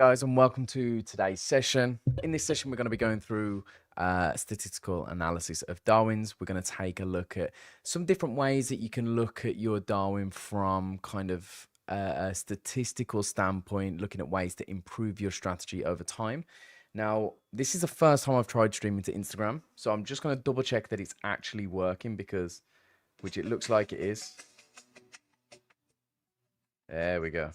Guys, and welcome to today's session. In this session, we're going to be going through statistical analysis of Darwin's. We're going to take a look at some different ways that you can look at your Darwin from kind of a statistical standpoint, looking at ways to improve your strategy over time. Now, this is the first time I've tried streaming to Instagram, so I'm just going to double check that it's actually working which it looks like it is. There we go.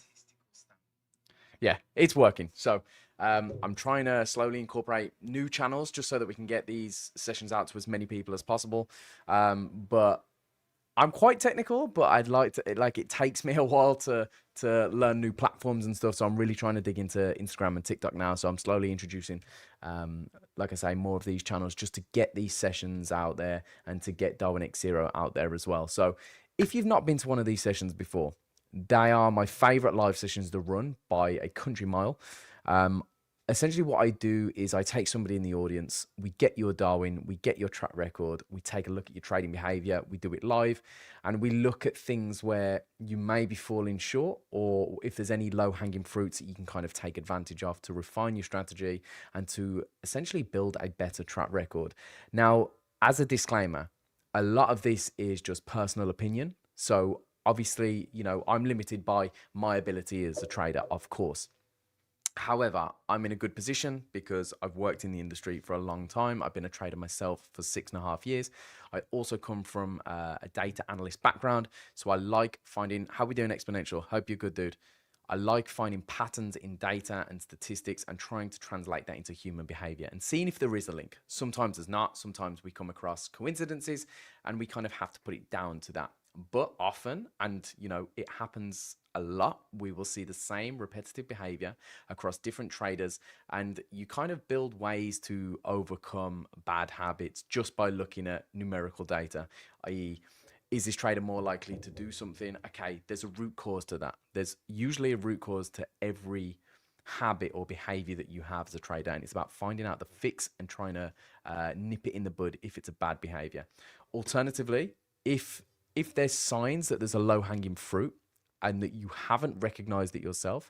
Yeah, it's working. So I'm trying to slowly incorporate new channels just so that we can get these sessions out to as many people as possible. But I'm quite technical, but I'd like to, it takes me a while to learn new platforms and stuff. So I'm really trying to dig into Instagram and TikTok now. So I'm slowly introducing, like I say, more of these channels just to get these sessions out there and to get Darwinex Zero out there as well. So if you've not been to one of these sessions before, they are my favorite live sessions to run by a country mile. Essentially what I do is I take somebody in the audience, we get your Darwin, we get your track record, we take a look at your trading behavior, we do it live, and we look at things where you may be falling short, or if there's any low-hanging fruits that you can kind of take advantage of to refine your strategy and to essentially build a better track record. Now, as a disclaimer, a lot of this is just personal opinion. So obviously, you know, I'm limited by my ability as a trader, of course. However, I'm in a good position because I've worked in the industry for a long time. I've been a trader myself for 6.5 years. I also come from a data analyst background. So I like finding, how we doing Exponential? Hope you're good, dude. I like finding patterns in data and statistics and trying to translate that into human behavior and seeing if there is a link. Sometimes there's not. Sometimes we come across coincidences and we kind of have to put it down to that. But often, and you know, it happens a lot, we will see the same repetitive behavior across different traders, and you kind of build ways to overcome bad habits just by looking at numerical data, i.e., is this trader more likely to do something? Okay, there's a root cause to that. There's usually a root cause to every habit or behavior that you have as a trader, and it's about finding out the fix and trying to nip it in the bud if it's a bad behavior. Alternatively, if there's signs that there's a low-hanging fruit and that you haven't recognized it yourself,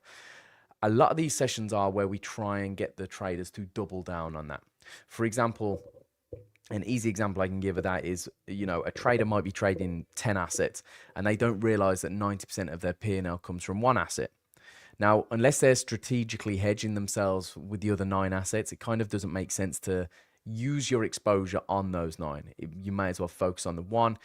a lot of these sessions are where we try and get the traders to double down on that. For example, an easy example I can give of that is, you know, a trader might be trading 10 assets and they don't realize that 90% of their P&L comes from one asset. Now, unless they're strategically hedging themselves with the other 9 assets, it kind of doesn't make sense to use your exposure on those 9. You may as well focus on the one.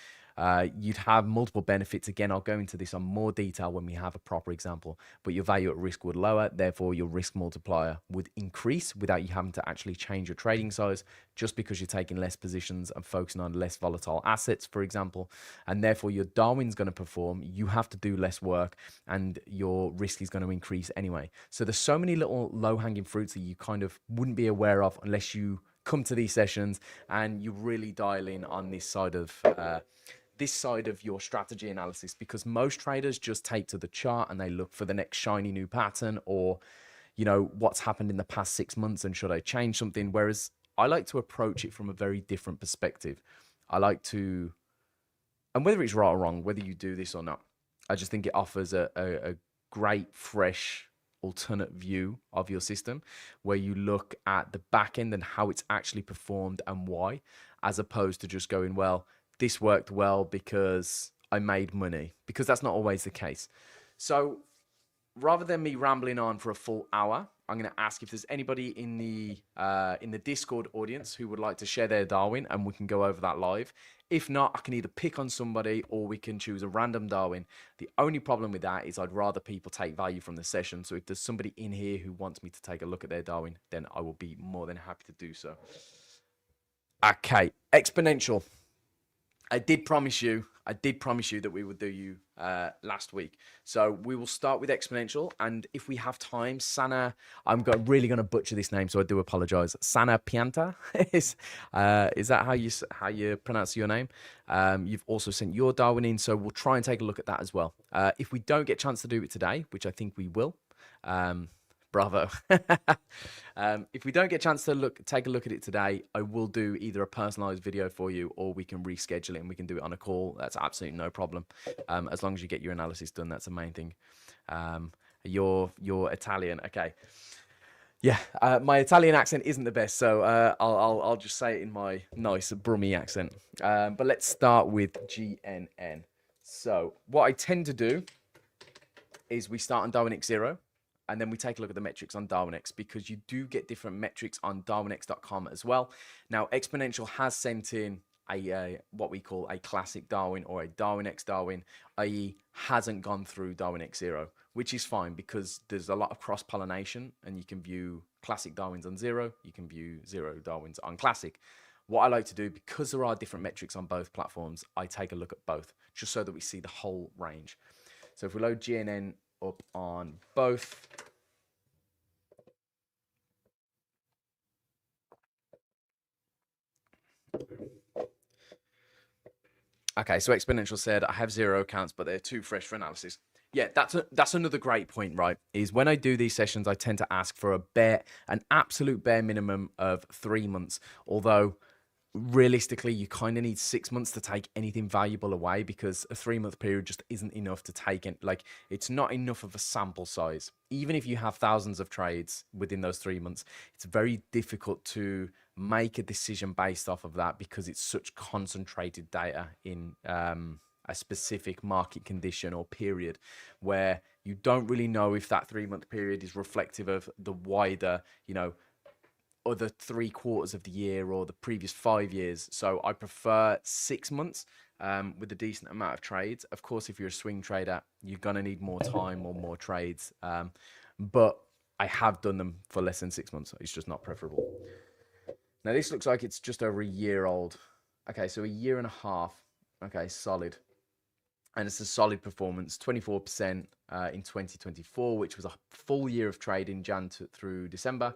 You'd have multiple benefits. Again, I'll go into this on more detail when we have a proper example, but your value at risk would lower. Therefore, your risk multiplier would increase without you having to actually change your trading size, just because you're taking less positions and focusing on less volatile assets, for example. And therefore, your Darwin's going to perform. You have to do less work and your risk is going to increase anyway. So there's so many little low-hanging fruits that you kind of wouldn't be aware of unless you come to these sessions and you really dial in on this side of your strategy analysis, because most traders just take to the chart and they look for the next shiny new pattern, or, you know, what's happened in the past 6 months and should I change something? Whereas I like to approach it from a very different perspective. I like to, and whether it's right or wrong, whether you do this or not, I just think it offers a great, fresh, alternate view of your system where you look at the back end and how it's actually performed and why, as opposed to just going, well, this worked well because I made money, because that's not always the case. So rather than me rambling on for a full hour, I'm going to ask if there's anybody in the Discord audience who would like to share their Darwin, and we can go over that live. If not, I can either pick on somebody or we can choose a random Darwin. The only problem with that is I'd rather people take value from the session. So if there's somebody in here who wants me to take a look at their Darwin, then I will be more than happy to do so. Okay, Exponential. I did promise you that we would do you last week. So we will start with Exponential, and if we have time, Sana, really going to butcher this name, so I do apologize. Sana Pianta is that how you pronounce your name? You've also sent your Darwin in, so we'll try and take a look at that as well. If we don't get a chance to do it today, which I think we will, bravo. If we don't get a chance to take a look at it today, I will do either a personalized video for you, or we can reschedule it and we can do it on a call. That's absolutely no problem. As long as you get your analysis done, that's the main thing. You're Italian. Okay. Yeah, my Italian accent isn't the best, so I'll just say it in my nice Brummy accent. But let's start with GNN. So what I tend to do is we start on Darwinex 0, and then we take a look at the metrics on Darwinex, because you do get different metrics on Darwinex.com as well. Now, Exponential has sent in a what we call a classic Darwin or a Darwinex Darwin, i.e. hasn't gone through Darwinex 0, which is fine because there's a lot of cross-pollination, and you can view classic Darwins on 0, you can view 0 Darwins on classic. What I like to do, because there are different metrics on both platforms, I take a look at both, just so that we see the whole range. So if we load GNN up on both, okay, so Exponential said, I have 0 accounts, but they're too fresh for analysis. Yeah, that's another great point, right? Is when I do these sessions, I tend to ask for an absolute bare minimum of 3 months. Although realistically, you kind of need 6 months to take anything valuable away, because a 3-month period just isn't enough to take it. Like, it's not enough of a sample size. Even if you have thousands of trades within those 3 months, it's very difficult to make a decision based off of that, because it's such concentrated data in a specific market condition or period, where you don't really know if that 3-month period is reflective of the wider, other 3 quarters of the year or the previous 5 years. So I prefer 6 months with a decent amount of trades. Of course, if you're a swing trader, you're going to need more time or more trades. But I have done them for less than 6 months. It's just not preferable. Now, this looks like it's just over a year old. Okay, so a year and a half. Okay, solid. And it's a solid performance, 24% in 2024, which was a full year of trading, Jan through December,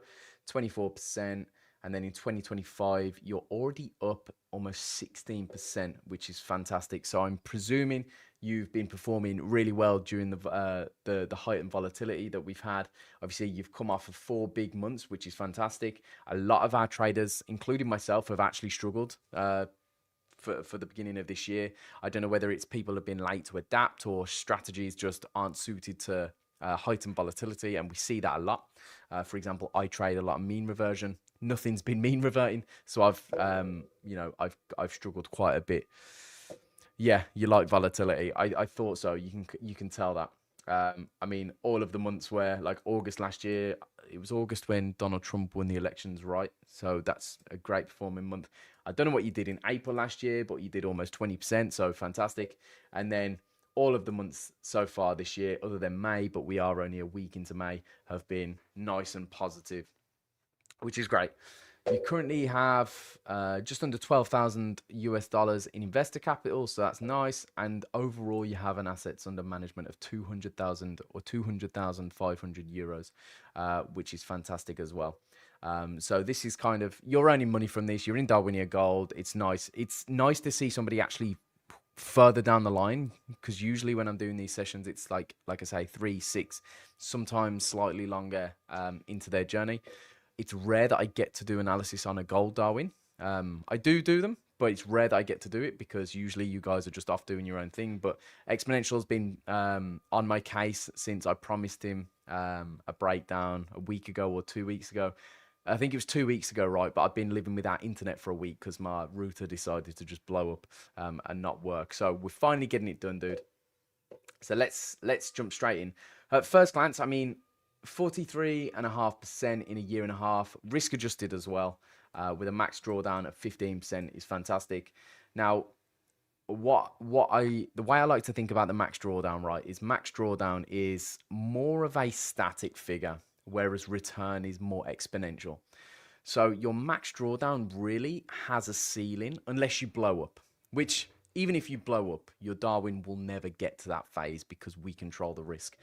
24%. And then in 2025, you're already up almost 16%, which is fantastic. So I'm presuming you've been performing really well during the heightened volatility that we've had. Obviously, you've come off of 4 big months, which is fantastic. A lot of our traders, including myself, have actually struggled for the beginning of this year. I don't know whether it's people have been late to adapt, or strategies just aren't suited to heightened volatility, and we see that a lot. For example, I trade a lot of mean reversion. Nothing's been mean reverting, so I've struggled quite a bit. Yeah, you like volatility. I thought so. You can tell that. I mean, all of the months where, like August last year, it was August when Donald Trump won the elections, right? So that's a great performing month. I don't know what you did in April last year, but you did almost 20%, so fantastic. And then all of the months so far this year, other than May, but we are only a week into May, have been nice and positive, which is great. You currently have just under 12,000 US dollars in investor capital, so that's nice. And overall, you have an assets under management of 200,000 or 200,500 euros, which is fantastic as well. So this is kind of, you're earning money from this. You're in DarwinIA Gold. It's nice. It's nice to see somebody actually further down the line, because usually when I'm doing these sessions, it's like I say, 3, 6, sometimes slightly longer into their journey. It's rare that I get to do analysis on a gold Darwin. I do them, but it's rare that I get to do it, because usually you guys are just off doing your own thing. But Exponential's been on my case since I promised him a breakdown a week ago or 2 weeks ago. I think it was 2 weeks ago, right? But I've been living without internet for a week because my router decided to just blow up and not work. So we're finally getting it done, dude. So let's jump straight in. At first glance, I mean, 43.5% in a year and a half, risk adjusted as well, with a max drawdown of 15% is fantastic. Now, the way I like to think about the max drawdown, right, is max drawdown is more of a static figure, whereas return is more exponential. So your max drawdown really has a ceiling unless you blow up, which even if you blow up, your Darwin will never get to that phase because we control the risk.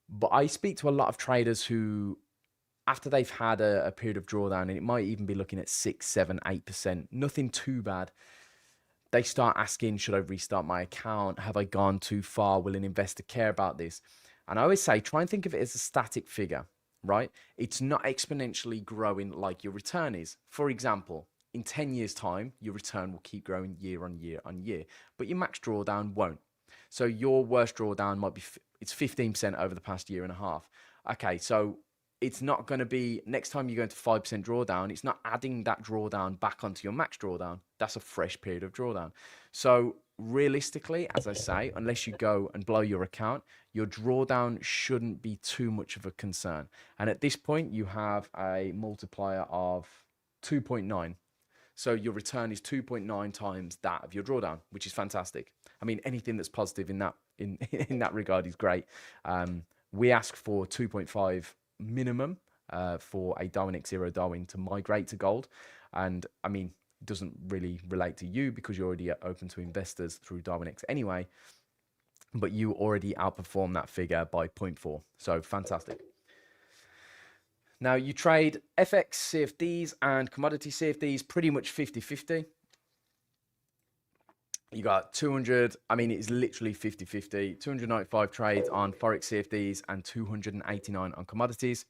But I speak to a lot of traders who, after they've had a period of drawdown, and it might even be looking at 6, 7, 8%, nothing too bad, they start asking, should I restart my account? Have I gone too far? Will an investor care about this? And I always say, try and think of it as a static figure, right? It's not exponentially growing like your return is. For example, in 10 years' time, your return will keep growing year on year on year, but your max drawdown won't. So your worst drawdown might be, it's 15% over the past year and a half. Okay, so it's not going to be, next time you go into 5% drawdown, it's not adding that drawdown back onto your max drawdown. That's a fresh period of drawdown. So realistically, as I say, unless you go and blow your account, your drawdown shouldn't be too much of a concern. And at this point, you have a multiplier of 2.9. So your return is 2.9 times that of your drawdown, which is fantastic. I mean, anything that's positive in that in that regard is great. We ask for 2.5 minimum for a Darwinex Zero Darwin to migrate to gold. And I mean, it doesn't really relate to you because you're already open to investors through Darwinex anyway, but you already outperform that figure by 0.4. So fantastic. Now you trade FX CFDs and commodity CFDs pretty much 50-50. You got 200, I mean, it's literally 50-50, 295 trades on Forex CFDs and 289 on commodities.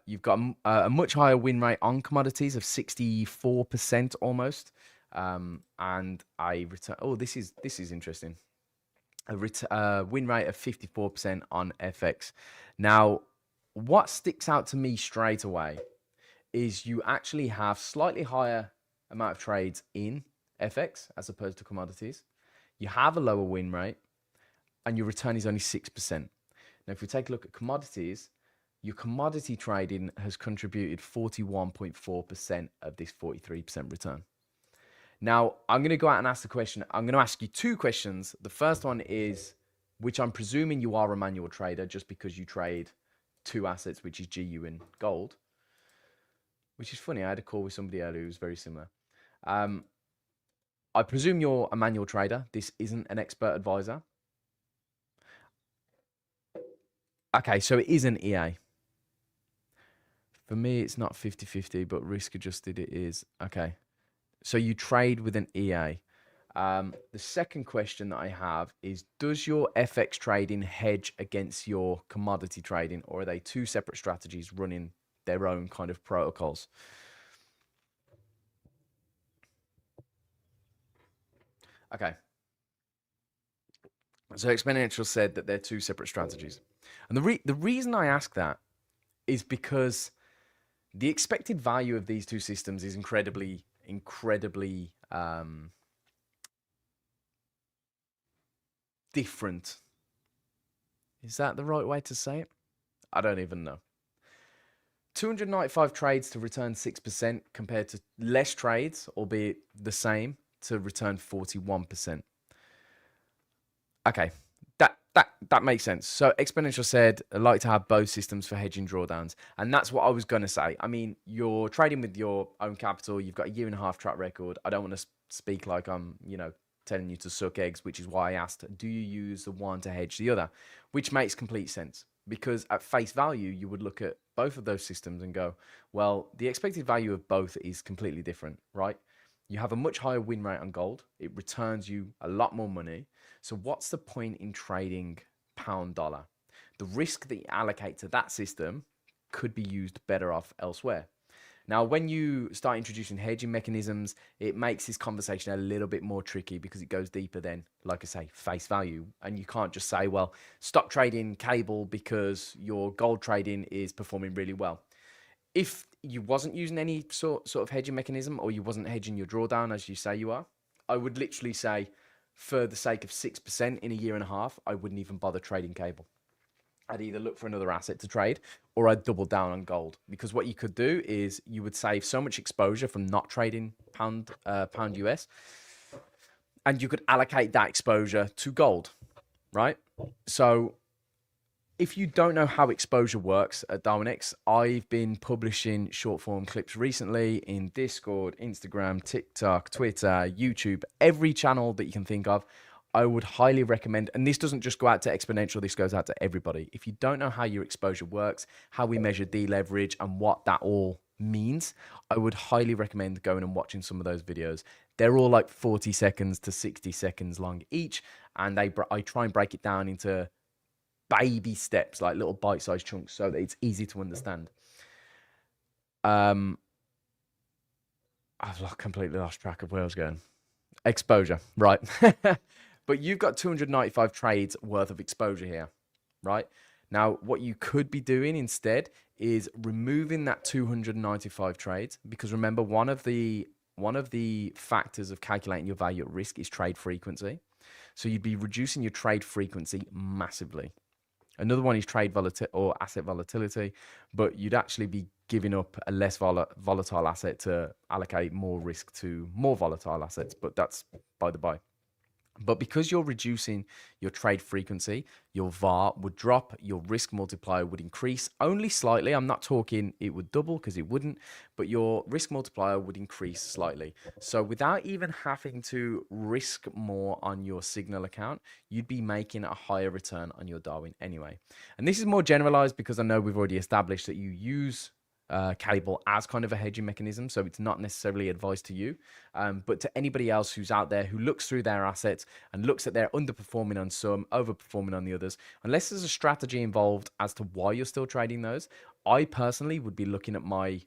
You've got a much higher win rate on commodities of 64% almost. And I return, oh, this is interesting. A win rate of 54% on FX. Now, what sticks out to me straight away is you actually have slightly higher amount of trades in FX as opposed to commodities. You have a lower win rate and your return is only 6%. Now, if we take a look at commodities, your commodity trading has contributed 41.4% of this 43% return. Now, I'm going to go out and ask the question. I'm going to ask you two questions. The first one is, which I'm presuming you are a manual trader just because you trade two assets, which is GU and gold, which is funny. I had a call with somebody earlier who was very similar. I presume you're a manual trader. This isn't an expert advisor. Okay, so it is an EA. For me, it's not 50-50, but risk adjusted it is. Okay, so you trade with an EA. The second question that I have is, does your FX trading hedge against your commodity trading, or are they two separate strategies running their own kind of protocols? Okay. So Exponential said that they're two separate strategies. And the reason I ask that is because the expected value of these two systems is incredibly different. Is that the right way to say it? I don't even know. 295 trades to return 6% compared to less trades, albeit the same, to return 41%. Okay, that makes sense. So Exponential said, I'd like to have both systems for hedging drawdowns. And that's what I was going to say. I mean, you're trading with your own capital. You've got a 1.5-year track record. I don't want to speak like I'm, telling you to suck eggs, which is why I asked, do you use the one to hedge the other? Which makes complete sense. Because at face value, you would look at both of those systems and go, well, the expected value of both is completely different, right? You have a much higher win rate on gold. It returns you a lot more money. So what's the point in trading pound dollar? The risk that you allocate to that system could be used better off elsewhere. Now, when you start introducing hedging mechanisms, it makes this conversation a little bit more tricky because it goes deeper than, like I say, face value. And you can't just say, well, stop trading cable because your gold trading is performing really well. If you wasn't using any sort of hedging mechanism, or you wasn't hedging your drawdown as you say you are, I would literally say, for the sake of 6% in a 1.5 years, I wouldn't even bother trading cable. I'd either look for another asset to trade, or I'd double down on gold. Because what you could do is you would save so much exposure from not trading pound US, and you could allocate that exposure to gold, right? So if you don't know how exposure works at Darwinex, I've been publishing short form clips recently in Discord, Instagram, TikTok, Twitter, YouTube, every channel that you can think of. I would highly recommend, and this doesn't just go out to Exponential, this goes out to everybody. If you don't know how your exposure works, how we measure deleverage, and what that all means, I would highly recommend going and watching some of those videos. They're all like 40 seconds to 60 seconds long each, and I try and break it down into baby steps, like little bite-sized chunks, so that it's easy to understand. I've completely lost track of where I was going. Exposure, right? But you've got 295 trades worth of exposure here, right? Now, what you could be doing instead is removing that 295 trades, because remember, one of the factors of calculating your value at risk is trade frequency. So you'd be reducing your trade frequency massively. Another one is trade volatility or asset volatility, but you'd actually be giving up a less volatile asset to allocate more risk to more volatile assets. But that's by the by. But because you're reducing your trade frequency, your VAR would drop, your risk multiplier would increase only slightly. I'm not talking it would double, because it wouldn't, but your risk multiplier would increase slightly. So without even having to risk more on your Signal account, you'd be making a higher return on your Darwin anyway. And this is more generalized because I know we've already established that you use Calibre as kind of a hedging mechanism, so it's not necessarily advice to you, but to anybody else who's out there who looks through their assets and looks at they're underperforming on some, overperforming on the others. Unless there's a strategy involved as to why you're still trading those, I personally would be looking at my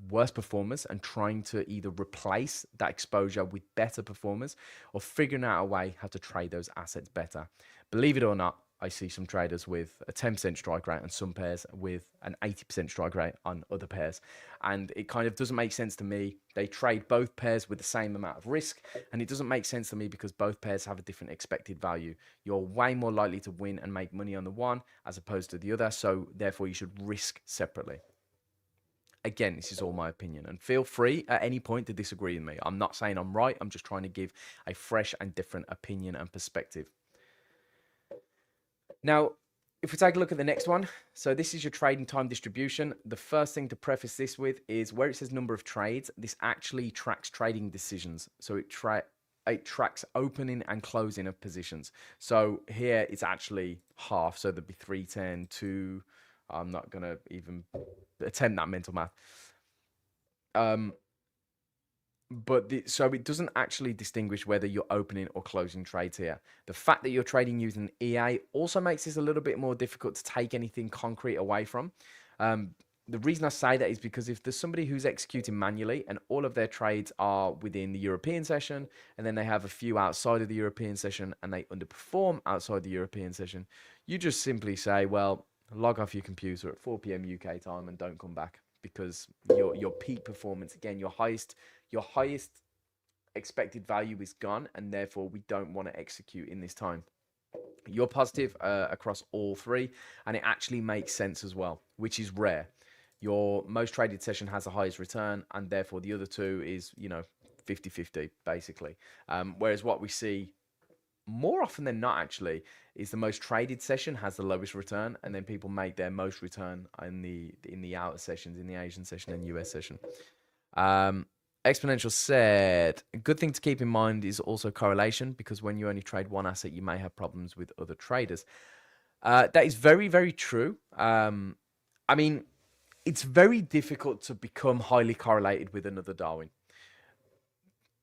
worst performers and trying to either replace that exposure with better performers, or figuring out a way how to trade those assets better. Believe it or not, I see some traders with a 10% strike rate on some pairs, with an 80% strike rate on other pairs. And it kind of doesn't make sense to me. They trade both pairs with the same amount of risk. And it doesn't make sense to me because both pairs have a different expected value. You're way more likely to win and make money on the one as opposed to the other. So therefore you should risk separately. Again, this is all my opinion, and feel free at any point to disagree with me. I'm not saying I'm right. I'm just trying to give a fresh and different opinion and perspective. Now, if we take a look at the next one, so this is your trading time distribution. The first thing to preface this with is where it says number of trades, this actually tracks trading decisions. So it tracks opening and closing of positions. So here it's actually half. So there'd be 310 to, I'm not going to even attempt that mental math. So it doesn't actually distinguish whether you're opening or closing trades here. The fact that you're trading using EA also makes this a little bit more difficult to take anything concrete away from. The reason I say that is because if there's somebody who's executing manually and all of their trades are within the European session, and then they have a few outside of the European session and they underperform outside the European session, you just simply say, well, log off your computer at 4 p.m. UK time and don't come back, because your peak performance, again, your highest expected value is gone, and therefore we don't want to execute in this time. You're positive across all three, and it actually makes sense as well, which is rare. Your most traded session has the highest return, and therefore the other two is 50-50 basically. Whereas what we see more often than not actually is the most traded session has the lowest return, and then people make their most return in the outer sessions, in the Asian session and US session. Exponential said, a good thing to keep in mind is also correlation, because when you only trade one asset, you may have problems with other traders. That is very, very true. I mean, it's very difficult to become highly correlated with another Darwin.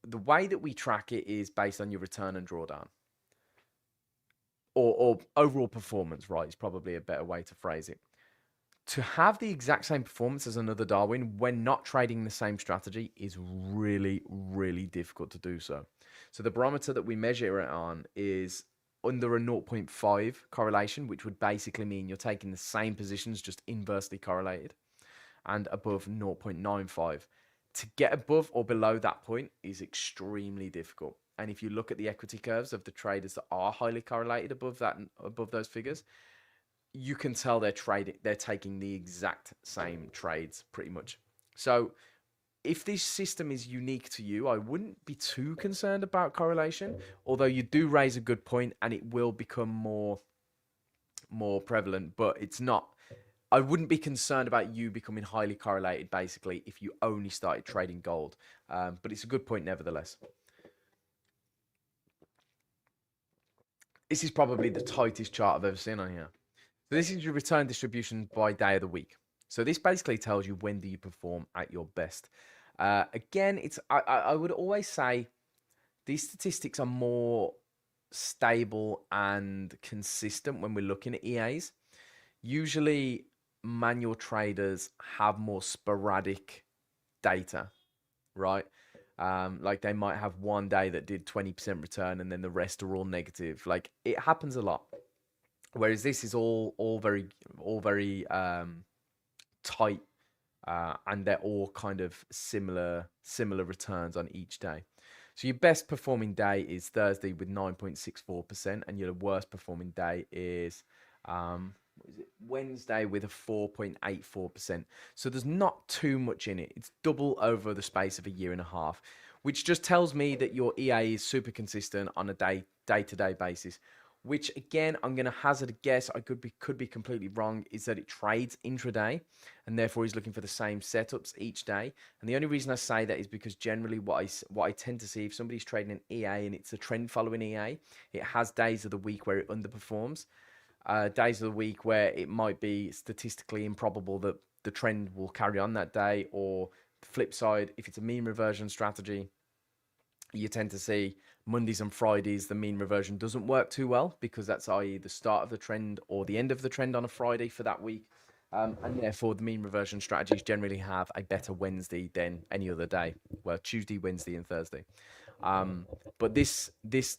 The way that we track it is based on your return and drawdown. Or overall performance, right, is probably a better way to phrase it. To have the exact same performance as another Darwin when not trading the same strategy is really, really difficult to do so. So the barometer that we measure it on is under a 0.5 correlation, which would basically mean you're taking the same positions, just inversely correlated, and above 0.95. To get above or below that point is extremely difficult. And if you look at the equity curves of the traders that are highly correlated above those figures, you can tell they're taking the exact same trades pretty much. So if this system is unique to you, I wouldn't be too concerned about correlation, although you do raise a good point and it will become more prevalent, but it's not. I wouldn't be concerned about you becoming highly correlated basically if you only started trading gold, but it's a good point nevertheless. This is probably the tightest chart I've ever seen on here. So this is your return distribution by day of the week. So this basically tells you when do you perform at your best. Again, I would always say these statistics are more stable and consistent when we're looking at EAs. Usually manual traders have more sporadic data, right? Like they might have one day that did 20% return and then the rest are all negative. Like it happens a lot. Whereas this is all very tight, and they're all kind of similar returns on each day. So your best performing day is Thursday with 9.64%, and your worst performing day is what is it? Wednesday with a 4.84%. So there's not too much in it. It's double over the space of a year and a half, which just tells me that your EA is super consistent on a day-to-day basis. Which again, I'm going to hazard a guess. I could be completely wrong. Is that it trades intraday, and therefore he's looking for the same setups each day. And the only reason I say that is because generally what I tend to see, if somebody's trading an EA and it's a trend following EA, it has days of the week where it underperforms, days of the week where it might be statistically improbable that the trend will carry on that day, or the flip side, if it's a mean reversion strategy, you tend to see Mondays and Fridays, the mean reversion doesn't work too well, because that's i.e. the start of the trend or the end of the trend on a Friday for that week. And therefore, the mean reversion strategies generally have a better Wednesday than any other day. Well, Tuesday, Wednesday, and Thursday. But this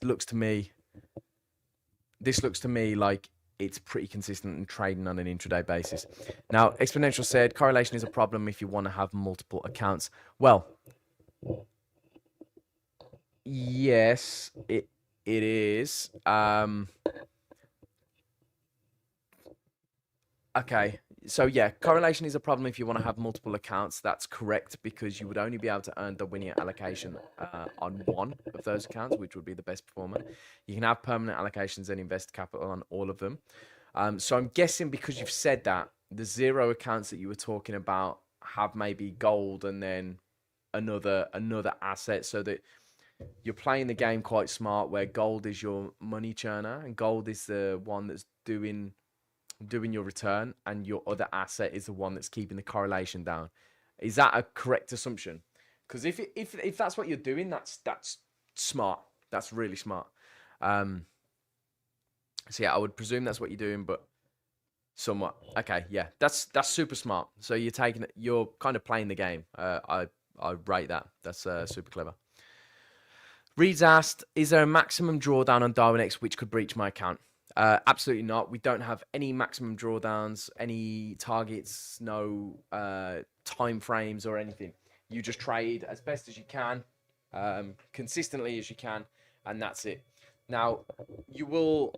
looks to me like it's pretty consistent and trading on an intraday basis. Now, Exponential said correlation is a problem if you want to have multiple accounts. Well, yes, it is. Okay, so yeah, correlation is a problem if you want to have multiple accounts. That's correct, because you would only be able to earn Darwinia allocation on one of those accounts, which would be the best performer. You can have permanent allocations and invest capital on all of them. So I'm guessing, because you've said that, the 0 accounts that you were talking about have maybe gold and then another asset, so that you're playing the game quite smart, where gold is your money churner and gold is the one that's doing your return, and your other asset is the one that's keeping the correlation down. Is that a correct assumption? Because if that's what you're doing, that's smart. That's really smart. So yeah, I would presume that's what you're doing, but somewhat. Okay, yeah, that's super smart. So you're kind of playing the game. I rate that. That's super clever. Reed's asked, is there a maximum drawdown on Darwinex which could breach my account? Absolutely not. We don't have any maximum drawdowns, any targets, no time frames or anything. You just trade as best as you can, consistently as you can, and that's it. Now, your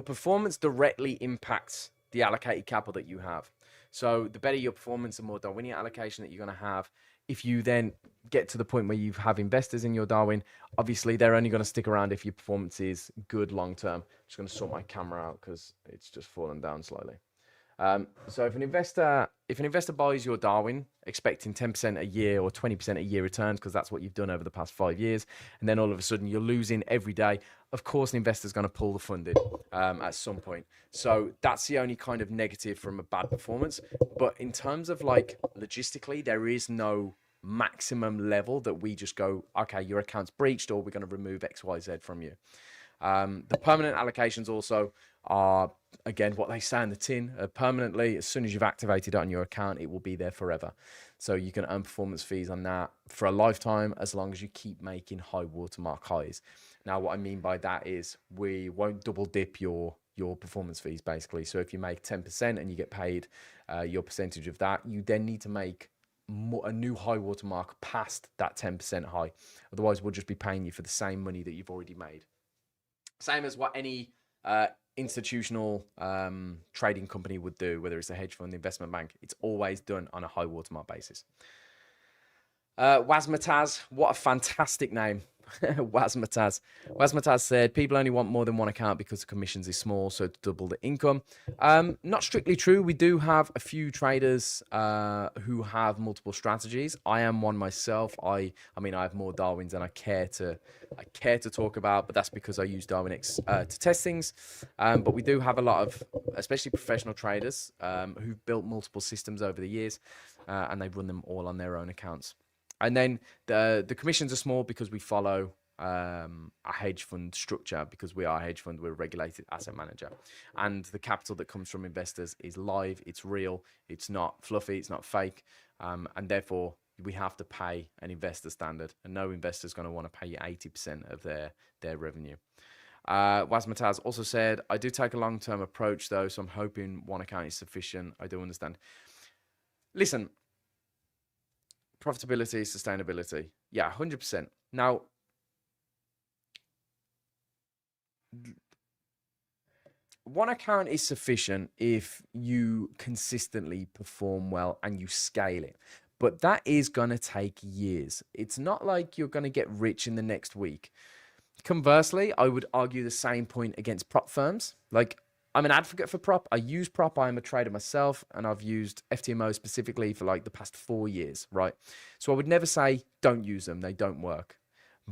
performance directly impacts the allocated capital that you have. So the better your performance, the more Darwinia allocation that you're going to have. If you then get to the point where you have investors in your Darwin, obviously they're only going to stick around if your performance is good long term. I'm just going to sort my camera out because it's just fallen down slightly. So if an investor buys your Darwin expecting 10% a year or 20% a year returns, because that's what you've done over the past 5 years, and then all of a sudden you're losing every day, of course an investor's going to pull the funding at some point. So that's the only kind of negative from a bad performance. But in terms of like logistically, there is no maximum level that we just go, okay, your account's breached, or we're going to remove XYZ from you. The permanent allocations also are, again, what they say in the tin. Permanently, as soon as you've activated it on your account, it will be there forever. So you can earn performance fees on that for a lifetime, as long as you keep making high watermark highs. Now, what I mean by that is we won't double dip your performance fees, basically. So if you make 10% and you get paid your percentage of that, you then need to make a new high watermark past that 10% high. Otherwise, we'll just be paying you for the same money that you've already made. Same as what any institutional trading company would do, whether it's a hedge fund, investment bank. It's always done on a high watermark basis. Wazmataz, what a fantastic name. Wazmataz said, people only want more than one account because the commissions is small, so to double the income. Not strictly true. We do have a few traders who have multiple strategies. I am one myself. I mean, I have more Darwins than I care to talk about, but that's because I use Darwinex to test things. But we do have a lot of, especially professional traders, who've built multiple systems over the years, and they run them all on their own accounts. And then the commissions are small because we follow a hedge fund structure, because we are a hedge fund, we're a regulated asset manager. And the capital that comes from investors is live, it's real, it's not fluffy, it's not fake. And therefore, we have to pay an investor standard. And no investor is going to want to pay you 80% of their revenue. Wasmataz also said, I do take a long-term approach though, so I'm hoping one account is sufficient. I do understand. Listen, profitability, sustainability. Yeah, 100%. Now, one account is sufficient if you consistently perform well and you scale it. But that is going to take years. It's not like you're going to get rich in the next week. Conversely, I would argue the same point against prop firms. Like, I'm an advocate for prop. I use prop. I'm a trader myself, and I've used FTMO specifically for like the past 4 years, right? So I would never say don't use them. They don't work.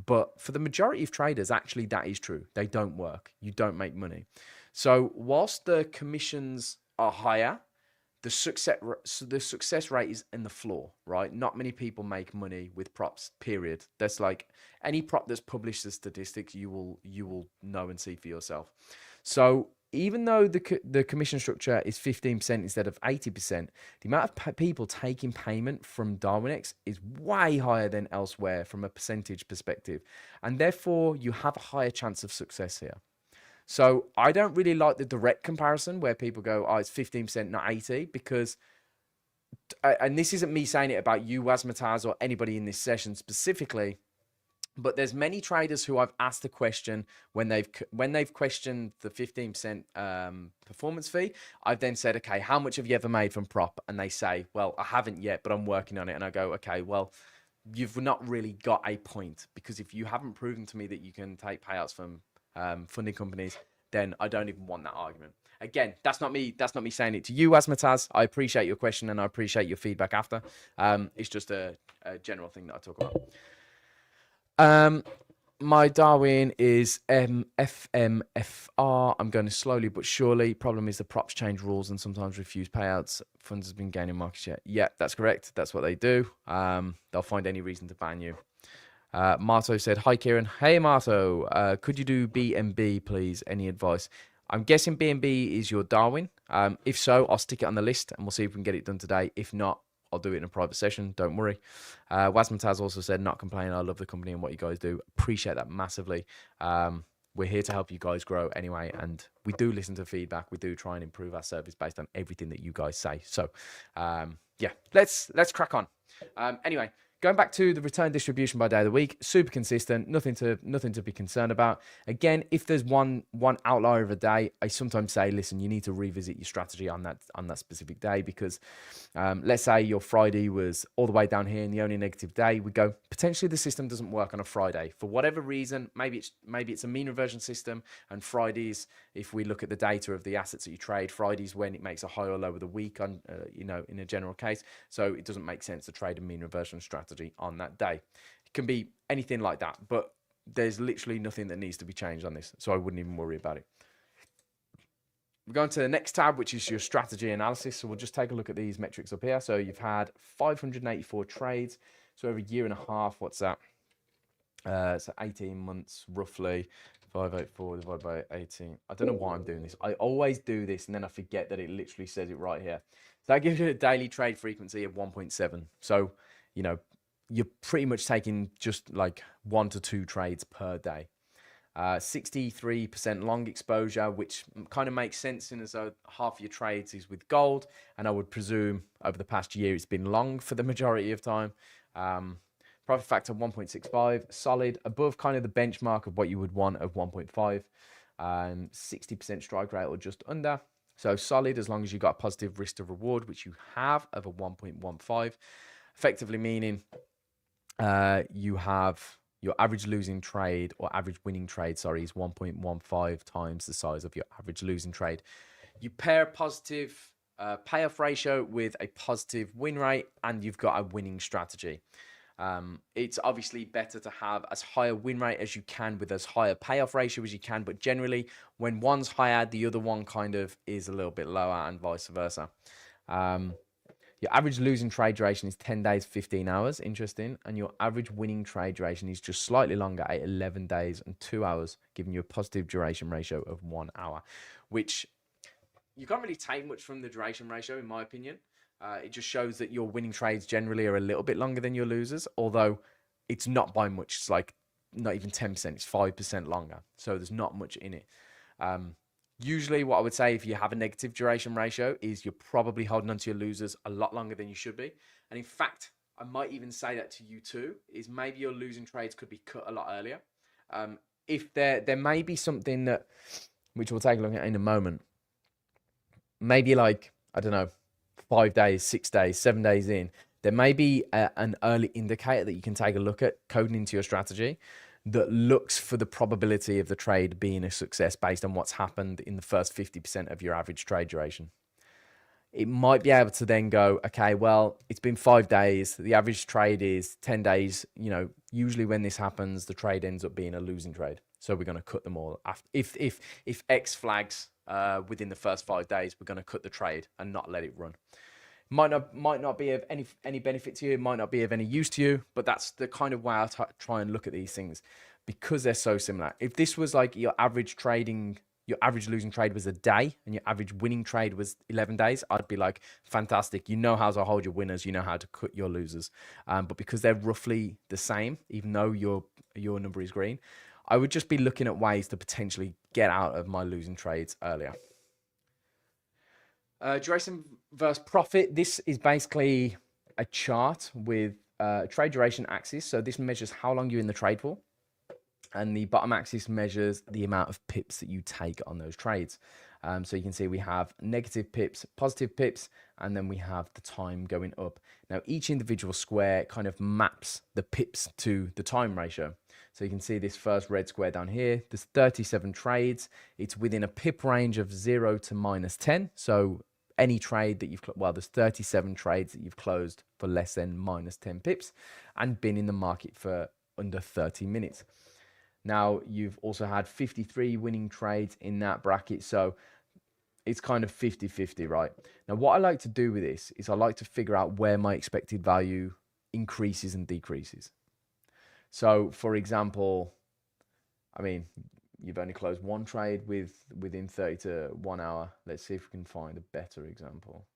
But for the majority of traders, actually, that is true. They don't work. You don't make money. So whilst the commissions are higher, the success rate is in the floor, right? Not many people make money with props, period. That's like any prop that's published as statistics, you will know and see for yourself. So even though the commission structure is 15% instead of 80%, the amount of people taking payment from Darwinex is way higher than elsewhere from a percentage perspective. And therefore, you have a higher chance of success here. So I don't really like the direct comparison where people go, oh, it's 15%, not 80, because, and this isn't me saying it about you, Wasmataz, or anybody in this session specifically, but there's many traders who I've asked the question when they've questioned the 15% performance fee. I've then said, okay, how much have you ever made from prop? And they say, well, I haven't yet, but I'm working on it. And I go, okay, well, you've not really got a point, because if you haven't proven to me that you can take payouts from funding companies, then I don't even want that argument. Again, that's not me saying it to you, Asmataz. I appreciate your question and I appreciate your feedback after. It's just a general thing that I talk about. My Darwin is FMFR. I'm going slowly but surely. Problem is the props change rules and sometimes refuse payouts. Funds has been gaining market share. Yeah, that's correct. That's what they do. They'll find any reason to ban you. Marto said, hi, Kieran. Hey, Marto. Could you do BNB, please? Any advice? I'm guessing BNB is your Darwin. If so, I'll stick it on the list and we'll see if we can get it done today. If not, I'll do it in a private session. Don't worry. Wasmataz also said, not complaining. I love the company and what you guys do. Appreciate that massively. We're here to help you guys grow anyway. And we do listen to feedback. We do try and improve our service based on everything that you guys say. So, yeah, let's crack on. Anyway. Going back to the return distribution by day of the week, super consistent, nothing to be concerned about. Again, if there's one outlier of a day, I sometimes say, listen, you need to revisit your strategy on that specific day, because let's say your Friday was all the way down here and the only negative day, we go, potentially the system doesn't work on a Friday for whatever reason. Maybe it's a mean reversion system, and Fridays, if we look at the data of the assets that you trade, Fridays when it makes a high or low of the week on in a general case, so it doesn't make sense to trade a mean reversion strategy on that day. It can be anything like that, but there's literally nothing that needs to be changed on this, so I wouldn't even worry about it. We're going to the next tab, which is your strategy analysis. So we'll just take a look at these metrics up here. So you've had 584 trades, so over a year and a half. What's that? So 18 months roughly. 584 divided by 18. I don't know why I'm doing this. I always do this and then I forget that it literally says it right here. So that gives you a daily trade frequency of 1.7. So you're pretty much taking just like 1 to 2 trades per day. 63% long exposure, which kind of makes sense in as though half your trades is with gold. And I would presume over the past year, it's been long for the majority of time. Profit factor 1.65, solid, above kind of the benchmark of what you would want of 1.5. 60% strike rate or just under. So solid as long as you got a positive risk to reward, which you have of a 1.15. Effectively meaning you have your average losing trade or average winning trade, sorry, is 1.15 times the size of your average losing trade. You pair a positive payoff ratio with a positive win rate and you've got a winning strategy. It's obviously better to have as high a win rate as you can with as high a payoff ratio as you can, but generally when one's higher, the other one kind of is a little bit lower and vice versa. Your average losing trade duration is 10 days, 15 hours. Interesting. And your average winning trade duration is just slightly longer at 11 days and 2 hours, giving you a positive duration ratio of 1 hour, which you can't really take much from the duration ratio, in my opinion. It just shows that your winning trades generally are a little bit longer than your losers, although it's not by much. It's like not even 10%, it's 5% longer. So there's not much in it. Usually what I would say if you have a negative duration ratio is you're probably holding onto your losers a lot longer than you should be. And in fact, I might even say that to you too, is maybe your losing trades could be cut a lot earlier. If there may be something that, which we'll take a look at in a moment, maybe like, I don't know, 5 days, 6 days, 7 days in, there may be an early indicator that you can take a look at coding into your strategy that looks for the probability of the trade being a success based on what's happened in the first 50% of your average trade duration. It might be able to then go, okay, well, it's been 5 days. The average trade is 10 days. You know, usually when this happens, the trade ends up being a losing trade. So we're going to cut them all. If X flags within the first 5 days, we're going to cut the trade and not let it run. Might not be of any benefit to you. It might not be of any use to you, but that's the kind of way I try and look at these things because they're so similar. If this was like your average losing trade was a day and your average winning trade was 11 days, I'd be like, fantastic. You know how to hold your winners. You know how to cut your losers. But because they're roughly the same, even though your number is green, I would just be looking at ways to potentially get out of my losing trades earlier. Duration versus profit. This is basically a chart with trade duration axis. So this measures how long you're in the trade for. And the bottom axis measures the amount of pips that you take on those trades. So you can see we have negative pips, positive pips, and then we have the time going up. Now, each individual square kind of maps the pips to the time ratio. So you can see this first red square down here, there's 37 trades. It's within a pip range of 0 to -10. So any trade that there's 37 trades that you've closed for less than -10 pips and been in the market for under 30 minutes. Now, you've also had 53 winning trades in that bracket. So it's kind of 50-50, right? Now, what I like to do with this is I like to figure out where my expected value increases and decreases. So, for example, I mean, you've only closed one trade within 30 to 1 hour. Let's see if we can find a better example.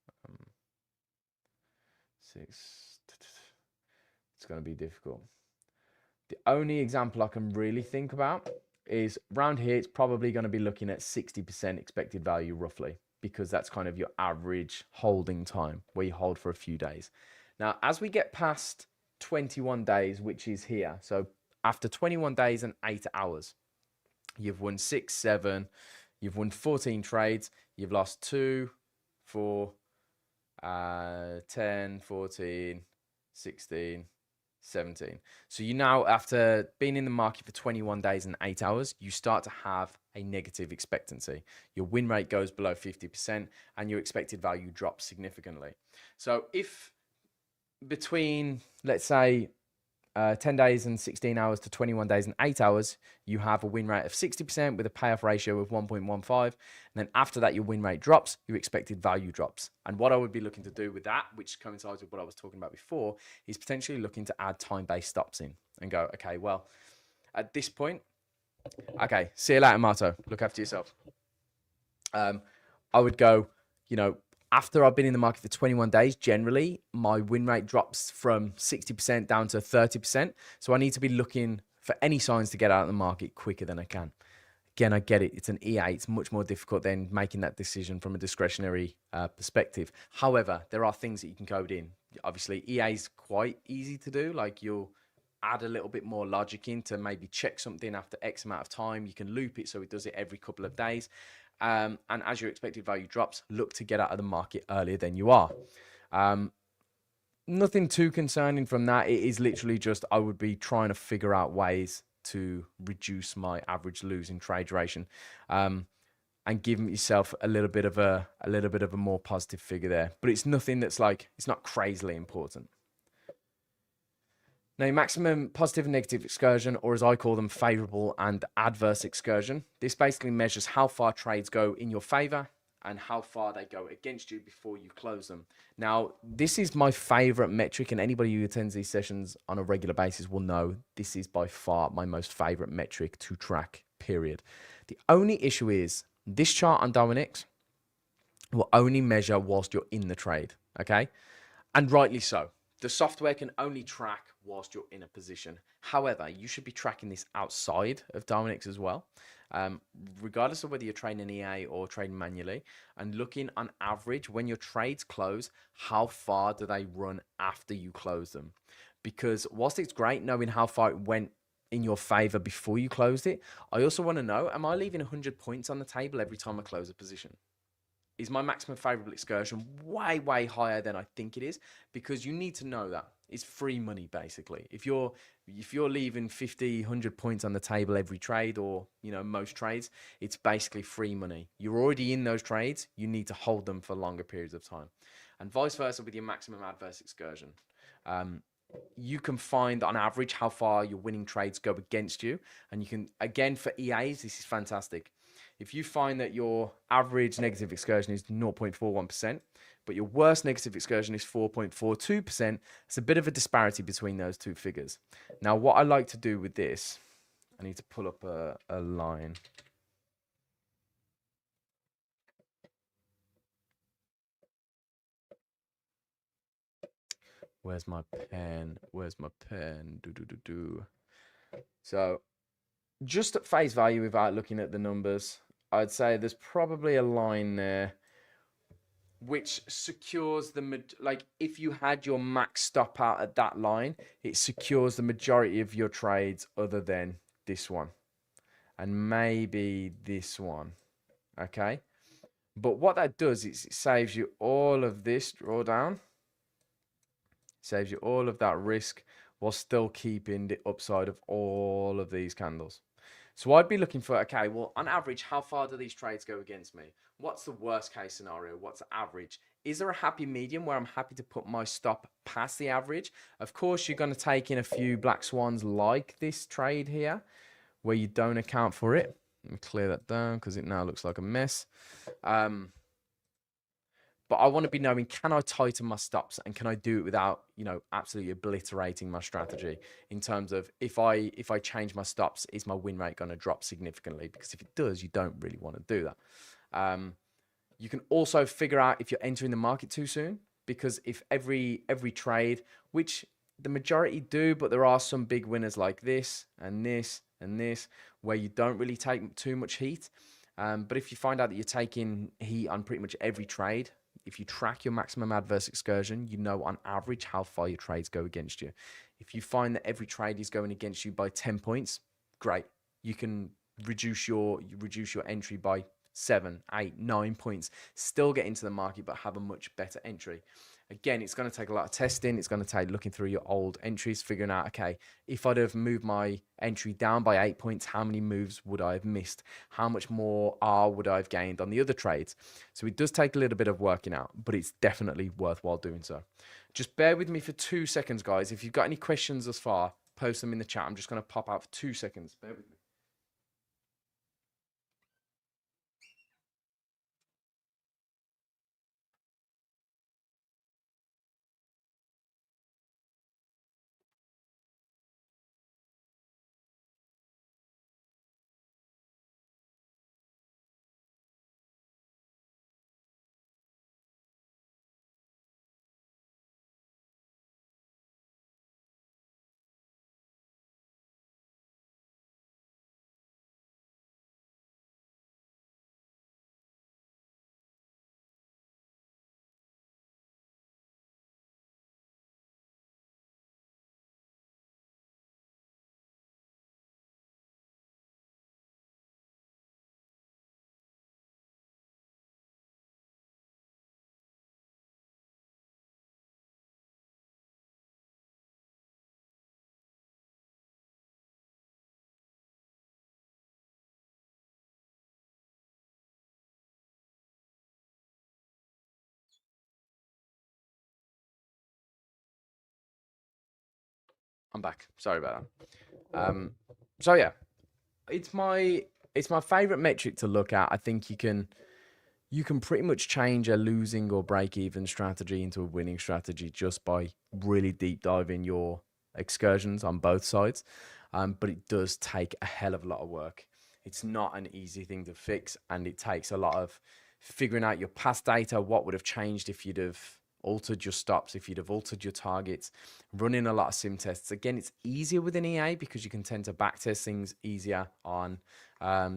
It's going to be difficult. The only example I can really think about is around here. It's probably going to be looking at 60% expected value roughly, because that's kind of your average holding time where you hold for a few days. Now, as we get past 21 days, which is here. So after 21 days and 8 hours, you've won 6, 7, you've won 14 trades, you've lost 2, 4, 10, 14, 16, 17. So you now, after being in the market for 21 days and 8 hours, you start to have a negative expectancy. Your win rate goes below 50% and your expected value drops significantly. So if between, let's say, 10 days and 16 hours to 21 days and 8 hours, you have a win rate of 60% with a payoff ratio of 1.15. And then after that, your win rate drops, your expected value drops. And what I would be looking to do with that, which coincides with what I was talking about before, is potentially looking to add time-based stops in and go, okay, well, at this point, okay, see you later, Marto. Look after yourself. I would go, you know, after I've been in the market for 21 days, generally, my win rate drops from 60% down to 30%. So I need to be looking for any signs to get out of the market quicker than I can. Again, I get it. It's an EA. It's much more difficult than making that decision from a discretionary perspective. However, there are things that you can code in. Obviously, EA is quite easy to do. Like, you'll add a little bit more logic in to maybe check something after X amount of time. You can loop it so it does it every couple of days. And as your expected value drops, look to get out of the market earlier than you are. Nothing too concerning from that. It is literally just I would be trying to figure out ways to reduce my average losing trade duration, and give yourself a little bit of a more positive figure there. But it's nothing that's like, it's not crazily important. Now, maximum positive and negative excursion, or as I call them, favorable and adverse excursion. This basically measures how far trades go in your favor and how far they go against you before you close them. Now, this is my favorite metric, and anybody who attends these sessions on a regular basis will know this is by far my most favorite metric to track, period. The only issue is this chart on Darwinex will only measure whilst you're in the trade, okay? And rightly so. The software can only track whilst you're in a position. However, you should be tracking this outside of Darwinex as well, regardless of whether you're trading EA or trading manually, and looking on average when your trades close, how far do they run after you close them? Because whilst it's great knowing how far it went in your favor before you closed it, I also want to know, am I leaving 100 points on the table every time I close a position? Is my maximum favorable excursion way higher than I think it is? Because you need to know that it's free money basically. If you're leaving 50, 100 points on the table every trade, or most trades, it's basically free money. You're already in those trades, you need to hold them for longer periods of time. And vice versa with your maximum adverse excursion. You can find on average how far your winning trades go against you, and you can, again, for EAs, this is fantastic. If you find that your average negative excursion is 0.41%, but your worst negative excursion is 4.42%, it's a bit of a disparity between those two figures. Now, what I like to do with this, I need to pull up a line. Where's my pen? Where's my pen? So, just at face value, without looking at the numbers, I'd say there's probably a line there which secures like if you had your max stop out at that line, it secures the majority of your trades other than this one and maybe this one. Okay, but what that does is it saves you all of this drawdown, saves you all of that risk while still keeping the upside of all of these candles. So I'd be looking for, okay, well, on average, how far do these trades go against me? What's the worst case scenario? What's the average? Is there a happy medium where I'm happy to put my stop past the average? Of course, you're going to take in a few black swans like this trade here, where you don't account for it. Let me clear that down because it now looks like a mess. But I want to be knowing, can I tighten my stops, and can I do it without, absolutely obliterating my strategy in terms of if I change my stops, is my win rate going to drop significantly? Because if it does, you don't really want to do that. You can also figure out if you're entering the market too soon, because if every trade, which the majority do, but there are some big winners like this and this and this, where you don't really take too much heat. But if you find out that you're taking heat on pretty much every trade, if you track your maximum adverse excursion, you know on average how far your trades go against you. If you find that every trade is going against you by 10 points, great. You can reduce your entry by 7, 8, 9 points. Still get into the market, but have a much better entry. Again, it's going to take a lot of testing. It's going to take looking through your old entries, figuring out, okay, if I'd have moved my entry down by 8 points, how many moves would I have missed? How much more R would I have gained on the other trades? So it does take a little bit of working out, but it's definitely worthwhile doing so. Just bear with me for 2 seconds, guys. If you've got any questions thus far, post them in the chat. I'm just going to pop out for 2 seconds. Bear with me. I'm back. Sorry about that. So yeah, it's my favorite metric to look at. I think you can pretty much change a losing or break even strategy into a winning strategy just by really deep diving your excursions on both sides. But it does take a hell of a lot of work. It's not an easy thing to fix, and it takes a lot of figuring out your past data, what would have changed if you'd have altered your stops, if you'd have altered your targets, running a lot of sim tests. Again, it's easier with an EA because you can tend to backtest things easier on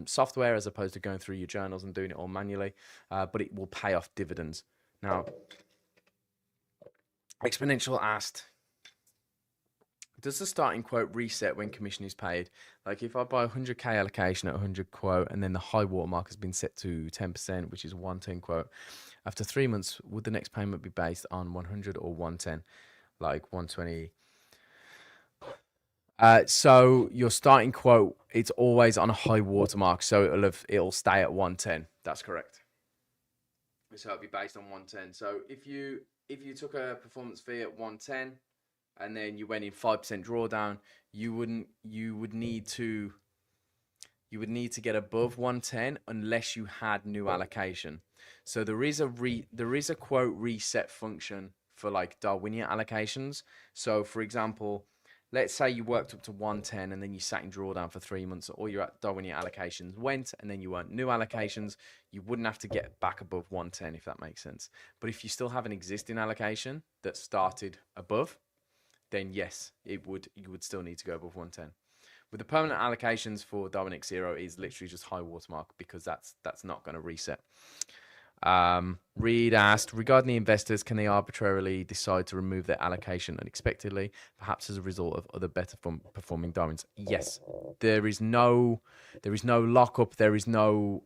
software as opposed to going through your journals and doing it all manually, but it will pay off dividends. Now, Exponential asked, does the starting quote reset when commission is paid? Like if I buy 100k allocation at 100 quote and then the high watermark has been set to 10%, which is 110 quote, after 3 months, would the next payment be based on 100 or 110, like 120? So your starting quote, it's always on a high watermark, so it'll stay at 110. That's correct. So it'll be based on 110. So if you took a performance fee at 110 and then you went in 5% drawdown, you would need to get above 110 unless you had new allocation. So there is a quote reset function for like Darwinia allocations. So for example, let's say you worked up to 110 and then you sat in drawdown for 3 months, or your Darwinia allocations went and then you earned new allocations, you wouldn't have to get back above 110, if that makes sense. But if you still have an existing allocation that started above, then yes, you would still need to go above 110. With the permanent allocations for Darwinex 0 is literally just high watermark because that's not going to reset. Reed asked, regarding the investors, can they arbitrarily decide to remove their allocation unexpectedly, perhaps as a result of other better performing Darwins? Yes, there is no lockup. There is no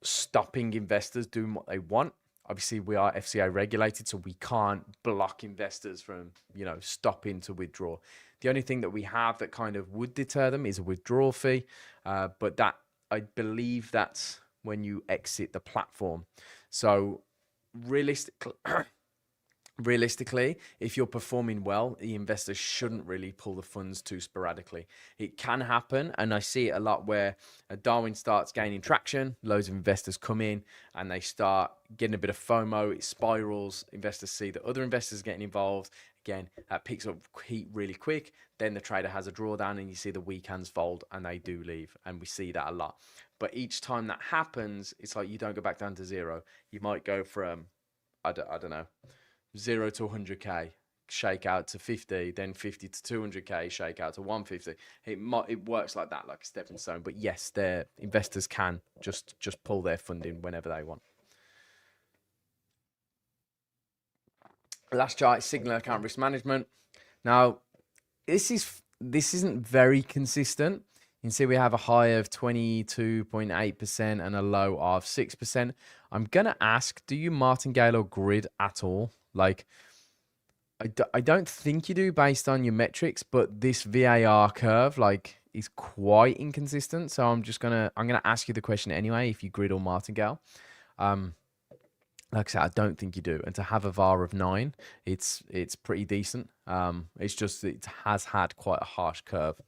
stopping investors doing what they want. Obviously, we are FCA regulated, so we can't block investors from, stopping to withdraw. The only thing that we have that kind of would deter them is a withdrawal fee, but that, I believe that's when you exit the platform. So realistically, if you're performing well, the investors shouldn't really pull the funds too sporadically. It can happen, and I see it a lot where Darwin starts gaining traction, loads of investors come in, and they start getting a bit of FOMO, it spirals, investors see that other investors are getting involved. Again, that picks up heat really quick. Then the trader has a drawdown and you see the weak hands fold and they do leave. And we see that a lot. But each time that happens, it's like you don't go back down to zero. You might go from, I don't know, 0 to 100k, shake out to 50, then 50 to 200k, shake out to 150. It works like that, like a stepping stone. But yes, their investors can just pull their funding whenever they want. Last chart is signal account risk management. Now, this isn't very consistent. You can see we have a high of 22.8% and a low of 6%. I'm gonna ask, do you martingale or grid at all? Like, I don't think you do based on your metrics, but this VAR curve is quite inconsistent. So I'm gonna ask you the question anyway, if you grid or martingale. Like I said, I don't think you do. And to have a VAR of 9, it's pretty decent. It's just it has had quite a harsh curve.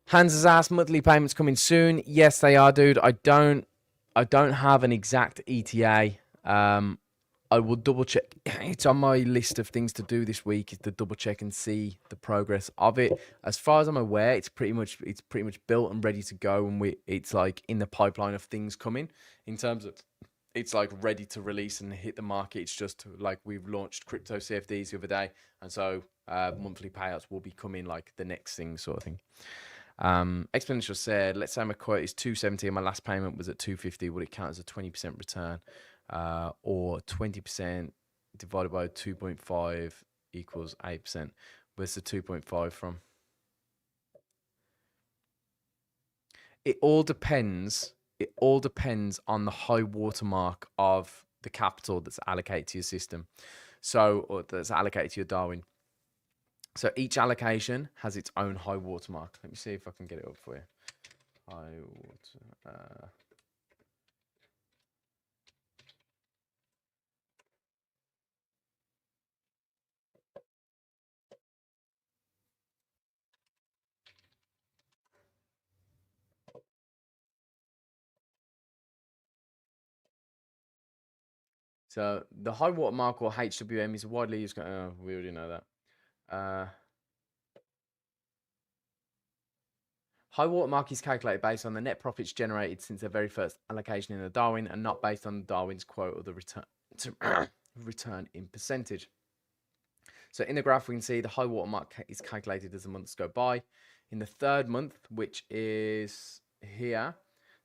Hans has asked, monthly payments coming soon. Yes, they are, dude. I don't have an exact ETA. I will double check. It's on my list of things to do this week, is to double check and see the progress of it. As far as I'm aware, it's pretty much built and ready to go, and it's like in the pipeline of things coming in terms of. It's like ready to release and hit the market. It's just like we've launched crypto CFDs the other day. And so monthly payouts will be coming like the next thing sort of thing. Exponential said, let's say my quote is 270 and my last payment was at 250. Would it count as a 20% return? Or 20% divided by 2.5 equals 8%. Where's the 2.5 from? It all depends. It all depends on the high watermark of the capital that's allocated to your system. Or that's allocated to your Darwin. So each allocation has its own high watermark. Let me see if I can get it up for you. High water. So the high watermark, or HWM, is widely used. Oh, we already know that. High water mark is calculated based on the net profits generated since the very first allocation in the Darwin and not based on Darwin's quote or the return in percentage. So in the graph, we can see the high water mark is calculated as the months go by. In the third month, which is here,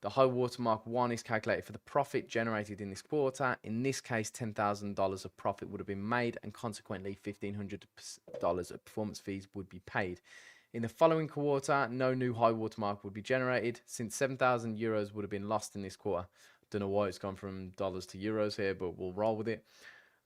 the high water mark 1 is calculated for the profit generated in this quarter. In this case, $10,000 of profit would have been made, and consequently, $1,500 of performance fees would be paid. In the following quarter, no new high water mark would be generated, since 7,000 euros would have been lost in this quarter. Don't know why it's gone from dollars to euros here, but we'll roll with it.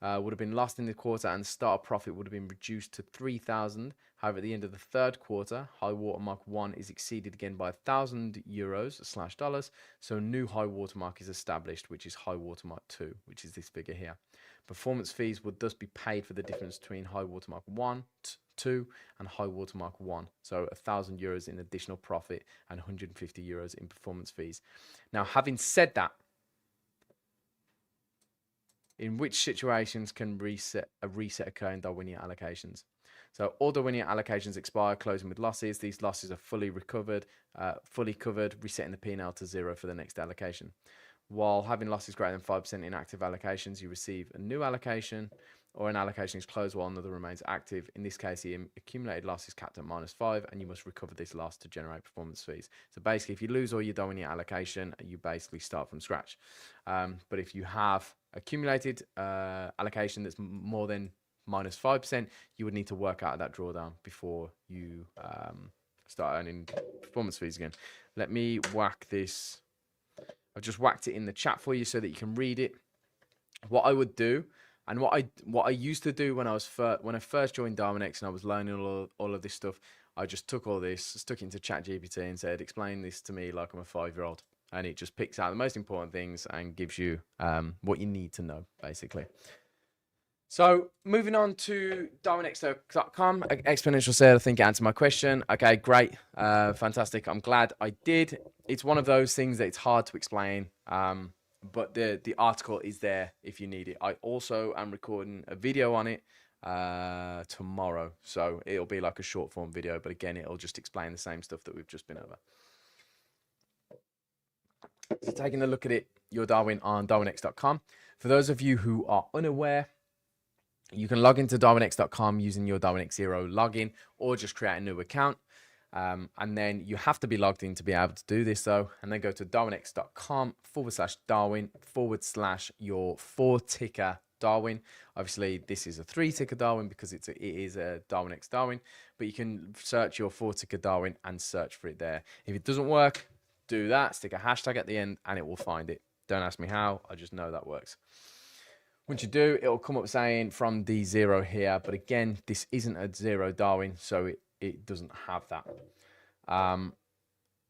Would have been lost in the quarter, and the start profit would have been reduced to 3,000. However, at the end of the third quarter, high watermark 1 is exceeded again by 1,000 euros / dollars. So a new high watermark is established, which is high watermark 2, which is this figure here. Performance fees would thus be paid for the difference between high watermark 1, 2, and high watermark 1. So 1,000 euros in additional profit and 150 euros in performance fees. Now, having said that, in which situations can a reset occur in DarwinIA allocations? So all DarwinIA allocations expire, closing with losses. These losses are fully covered, resetting the P&L to 0 for the next allocation. While having losses greater than 5% in active allocations, you receive a new allocation, or an allocation is closed while another remains active. In this case, the accumulated loss is capped at -5, and you must recover this loss to generate performance fees. So basically, if you lose all your DarwinIA allocation, you basically start from scratch. But if you have accumulated allocation that's more than -5%, you would need to work out that drawdown before you start earning performance fees again. Let me whack this. I've just whacked it in the chat for you so that you can read it. What I would do, and what I used to do when I first joined Darwinex and I was learning all of this stuff, I just took all this, stuck it into ChatGPT and said, explain this to me like I'm a 5-year-old. And it just picks out the most important things and gives you what you need to know, basically. So moving on to DarwinX.com, Exponential Sale, I think answered my question. Okay, great, fantastic. I'm glad I did. It's one of those things that it's hard to explain, but the article is there if you need it. I also am recording a video on it tomorrow, so it'll be like a short form video, but again, it'll just explain the same stuff that we've just been over. So taking a look at it, your Darwin on DarwinX.com. For those of you who are unaware, you can log into DarwinX.com using your DarwinX 0 login, or just create a new account. And then you have to be logged in to be able to do this, though. And then go to DarwinX.com/Darwin/ your 4-ticker Darwin. Obviously, this is a 3-ticker Darwin because it is a DarwinX Darwin, but you can search your 4-ticker Darwin and search for it there. If it doesn't work, do that, stick a hashtag at the end, and it will find it. Don't ask me how, I just know that works. Once you do, it'll come up saying from D0 here, but again, this isn't a 0 Darwin, so it doesn't have that.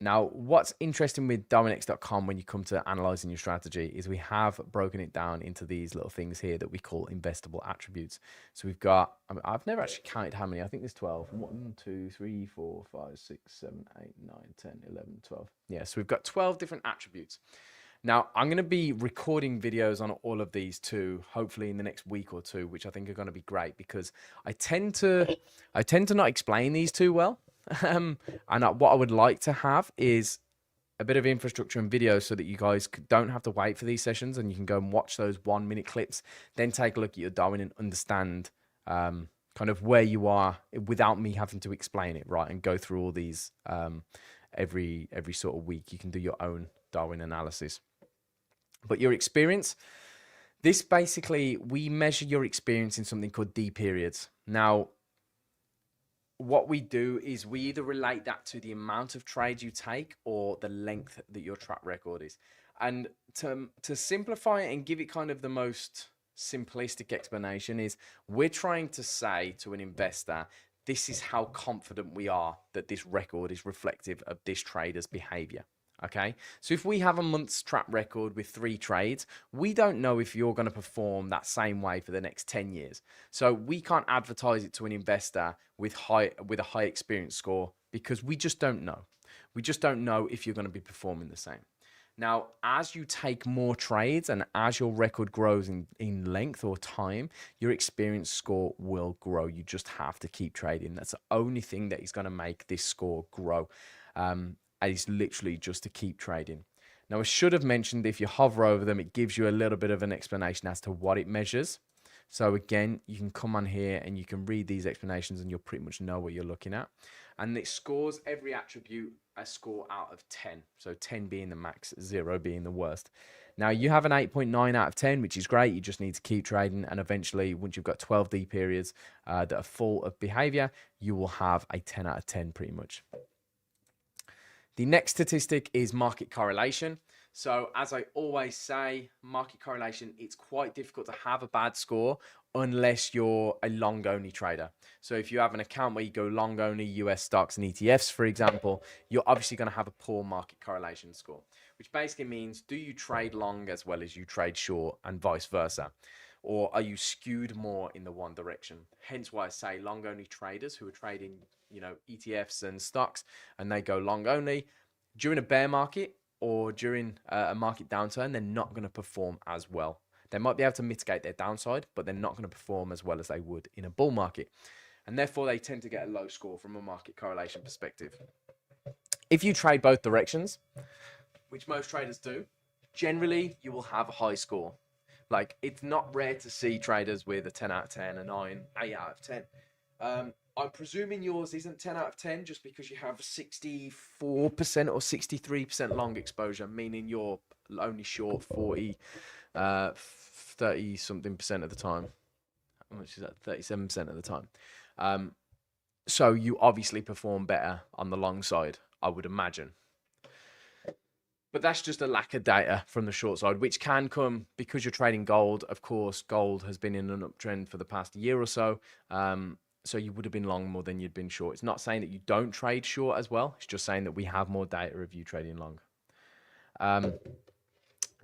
Now, what's interesting with DarwinX.com when you come to analyzing your strategy is we have broken it down into these little things here that we call investable attributes. So we've got, I've never actually counted how many, I think there's 12. 1, 2, 3, 4, 5, 6, 7, 8, 9, 10, 11, 12. Yeah, so we've got 12 different attributes. Now, I'm going to be recording videos on all of these too, hopefully in the next week or two, which I think are going to be great because I tend to not explain these too well. And what I would like to have is a bit of infrastructure and video so that you guys don't have to wait for these sessions and you can go and watch those 1-minute clips, then take a look at your Darwin and understand kind of where you are without me having to explain it, right? And go through all these every sort of week. You can do your own Darwin analysis. But your experience, this basically, we measure your experience in something called D periods. Now, what we do is we either relate that to the amount of trades you take or the length that your track record is. And to simplify it and give it kind of the most simplistic explanation is we're trying to say to an investor, this is how confident we are that this record is reflective of this trader's behavior. Okay, so if we have a month's track record with 3 trades, we don't know if you're going to perform that same way for the next 10 years. So we can't advertise it to an investor with a high experience score because we just don't know. We just don't know if you're going to be performing the same. Now, as you take more trades and as your record grows in length or time, your experience score will grow. You just have to keep trading. That's the only thing that is going to make this score grow. and it's literally just to keep trading. Now, I should have mentioned if you hover over them, it gives you a little bit of an explanation as to what it measures. So again, you can come on here and you can read these explanations and you'll pretty much know what you're looking at. And it scores every attribute a score out of 10. So 10 being the max, 0 being the worst. Now, you have an 8.9 out of 10, which is great. You just need to keep trading. And eventually, once you've got 12D periods that are full of behavior, you will have a 10 out of 10 pretty much. The next statistic is market correlation. So as I always say, market correlation, it's quite difficult to have a bad score unless you're a long only trader. So if you have an account where you go long only US stocks and ETFs, for example, you're obviously going to have a poor market correlation score, which basically means, do you trade long as well as you trade short and vice versa? Or are you skewed more in the one direction? Hence why I say long only traders who are trading, ETFs and stocks, and they go long only during a bear market or during a market downturn, they're not going to perform as well. They might be able to mitigate their downside, but they're not going to perform as well as they would in a bull market. And therefore, they tend to get a low score from a market correlation perspective. If you trade both directions, which most traders do, generally you will have a high score. Like, it's not rare to see traders with a 10 out of 10, a 9, 8 out of 10. I'm presuming yours isn't 10 out of 10 just because you have 64% or 63% long exposure, meaning you're only short 30 something percent of the time. How much is that? 37% of the time. So you obviously perform better on the long side, I would imagine. But that's just a lack of data from the short side, which can come because you're trading gold. Of course, gold has been in an uptrend for the past year or so. So you would have been long more than you'd been short. It's not saying that you don't trade short as well. It's just saying that we have more data of you trading long.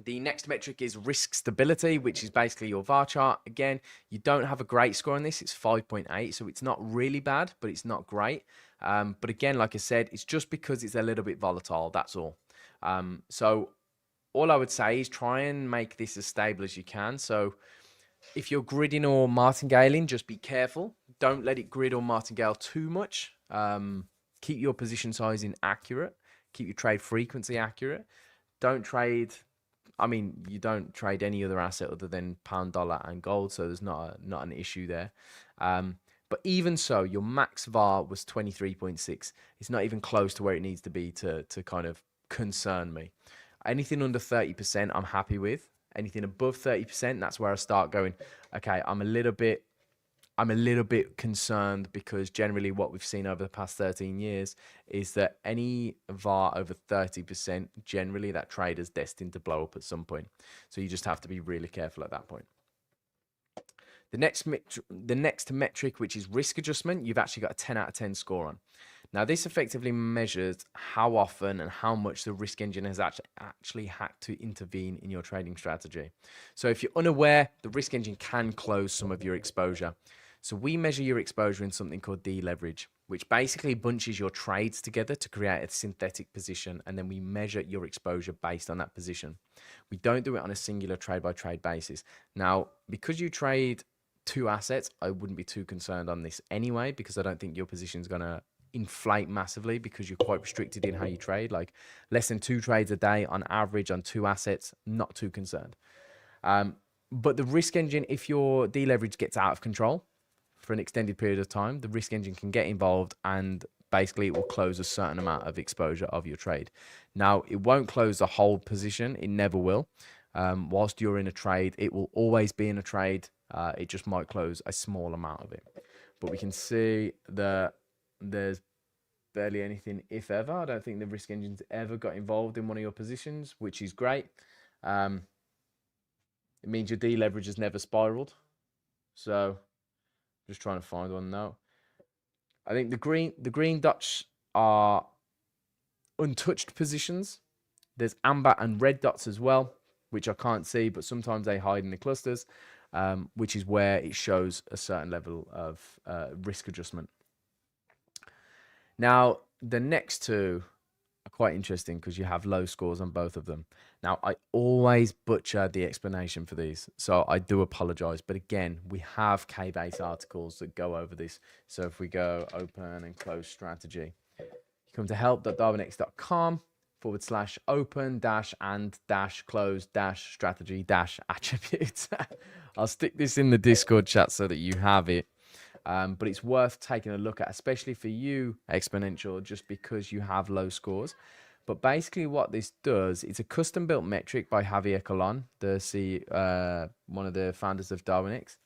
The next metric is risk stability, which is basically your VAR chart. Again, you don't have a great score on this. It's 5.8, so it's not really bad, but it's not great. But again, like I said, it's just because it's a little bit volatile. That's all. So all I would say is try and make this as stable as you can. So if you're gridding or martingaling, just be careful. Don't let it grid or martingale too much. Keep your position sizing accurate. Keep your trade frequency accurate. Don't trade... you don't trade any other asset other than pound, dollar, and gold, so there's not an issue there. But even so, your max VAR was 23.6. It's not even close to where it needs to be to kind of concern me. Anything under 30%, I'm happy with. Anything above 30%, that's where I start going, okay, I'm a little bit concerned, because generally what we've seen over the past 13 years is that any VAR over 30%, generally that trade is destined to blow up at some point. So you just have to be really careful at that point. The next metric, which is risk adjustment, you've actually got a 10 out of 10 score on. Now, this effectively measures how often and how much the risk engine has actually had to intervene in your trading strategy. So if you're unaware, the risk engine can close some of your exposure. So we measure your exposure in something called deleverage, which basically bunches your trades together to create a synthetic position, and then we measure your exposure based on that position. We don't do it on a singular trade-by-trade basis. Now, because you trade two assets, I wouldn't be too concerned on this anyway, because I don't think your position is going to inflate massively, because you're quite restricted in how you trade. Like less than 2 trades a day on average on 2 assets, not too concerned. But the risk engine, if your deleverage gets out of control for an extended period of time, the risk engine can get involved, and basically it will close a certain amount of exposure of your trade. Now, it won't close the whole position. It never will. Whilst you're in a trade, it will always be in a trade. It just might close a small amount of it. But we can see that there's barely anything, if ever. I don't think the risk engine's ever got involved in one of your positions, which is great. It means your deleverage has never spiraled. So just trying to find one now. I think the green dots are untouched positions. There's amber and red dots as well, which I can't see, but sometimes they hide in the clusters, which is where it shows a certain level of risk adjustment. Now, the next two are quite interesting because you have low scores on both of them. Now, I always butcher the explanation for these, so I do apologize. But again, we have K-base articles that go over this. So if we go open and close strategy, You come to help.darwinex.com/open-and-close-strategy-attributes. I'll stick this in the Discord chat so that you have it. But it's worth taking a look at, especially for you, Exponential, just because you have low scores. But basically what this does, it's a custom built metric by Javier Colon, one of the founders of Darwinex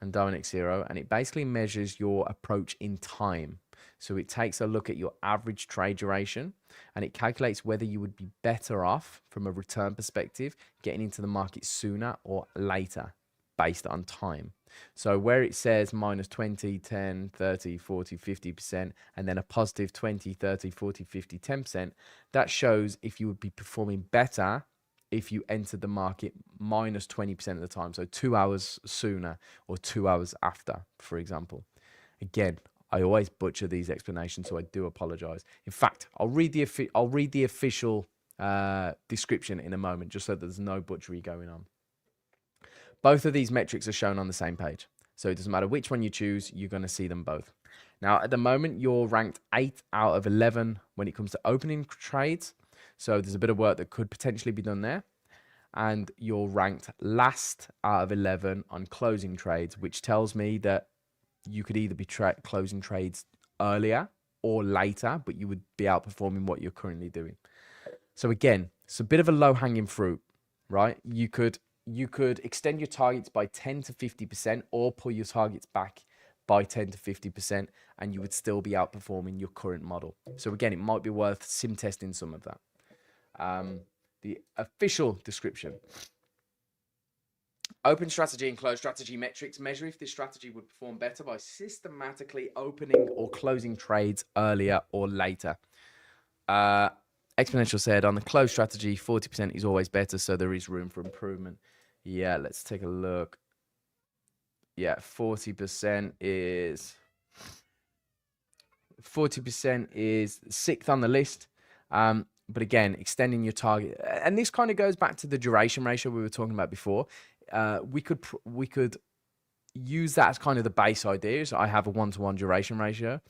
and Darwinex Zero, and it basically measures your approach in time. So it takes a look at your average trade duration, and it calculates whether you would be better off from a return perspective getting into the market sooner or later based on time. So where it says minus 20, 10, 30, 40, 50%, and then a positive 20, 30, 40, 50, 10%, that shows if you would be performing better if you entered the market minus 20% of the time. So 2 hours sooner or 2 hours after, for example. Again, I always butcher these explanations, so I do apologize. In fact, I'll read the official description in a moment, just so there's no butchery going on. Both of these metrics are shown on the same page. So it doesn't matter which one you choose, you're going to see them both. Now, at the moment, you're ranked 8 out of 11 when it comes to opening trades. So there's a bit of work that could potentially be done there. And you're ranked last out of 11 on closing trades, which tells me that you could either be closing trades earlier or later, but you would be outperforming what you're currently doing. So again, it's a bit of a low-hanging fruit, right? You could extend your targets by 10 to 50% or pull your targets back by 10 to 50%, and you would still be outperforming your current model. So again, it might be worth sim testing some of that. The official description. Open strategy and close strategy metrics measure if this strategy would perform better by systematically opening or closing trades earlier or later. Exponential said on the close strategy, 40% is always better, so there is room for improvement. Yeah, let's take a look. Yeah, 40% is 6th on the list. But again, extending your target, and this kind of goes back to the duration ratio we were talking about before. We could use that as kind of the base idea. So I have a 1-to-1 duration ratio.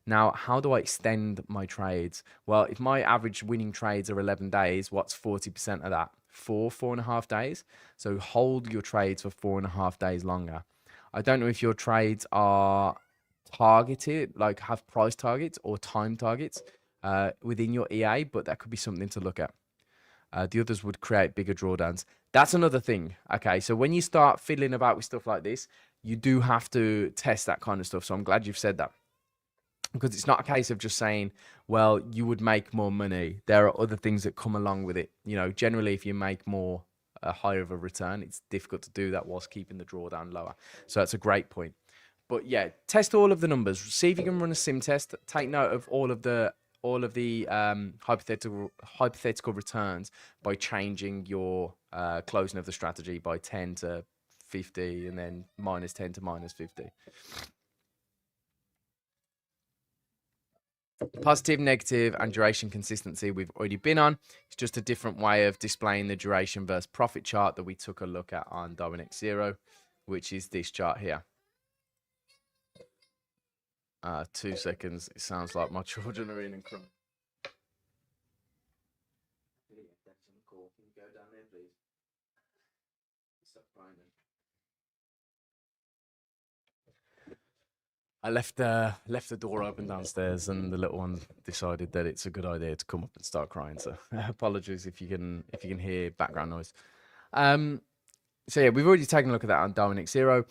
Now, how do I extend my trades? Well, if my average winning trades are 11 days, what's 40% of that? 4.5 days. So hold your trades for 4.5 days longer. I don't know if your trades are targeted, like have price targets or time targets within your EA, but that could be something to look at. The others would create bigger drawdowns. That's another thing. Okay, so when you start fiddling about with stuff like this, you do have to test that kind of stuff. So I'm glad you've said that, because it's not a case of just saying, well, you would make more money. There are other things that come along with it. You know, generally, if you make more, higher of a return, it's difficult to do that whilst keeping the drawdown lower. So that's a great point. But yeah, test all of the numbers. See if you can run a sim test. Take note of all of the hypothetical returns by changing your closing of the strategy by 10 to 50 and then minus 10 to minus 50. Positive, negative, and duration consistency we've already been on. It's just a different way of displaying the duration versus profit chart that we took a look at on Darwinex Zero, which is this chart here. 2 seconds. It sounds like my children are in and crying. Can you go down there, please? Stop crying then. I left the door open downstairs, and the little one decided that it's a good idea to come up and start crying. So apologies if you can hear background noise. So yeah, we've already taken a look at that on Darwinex Zero.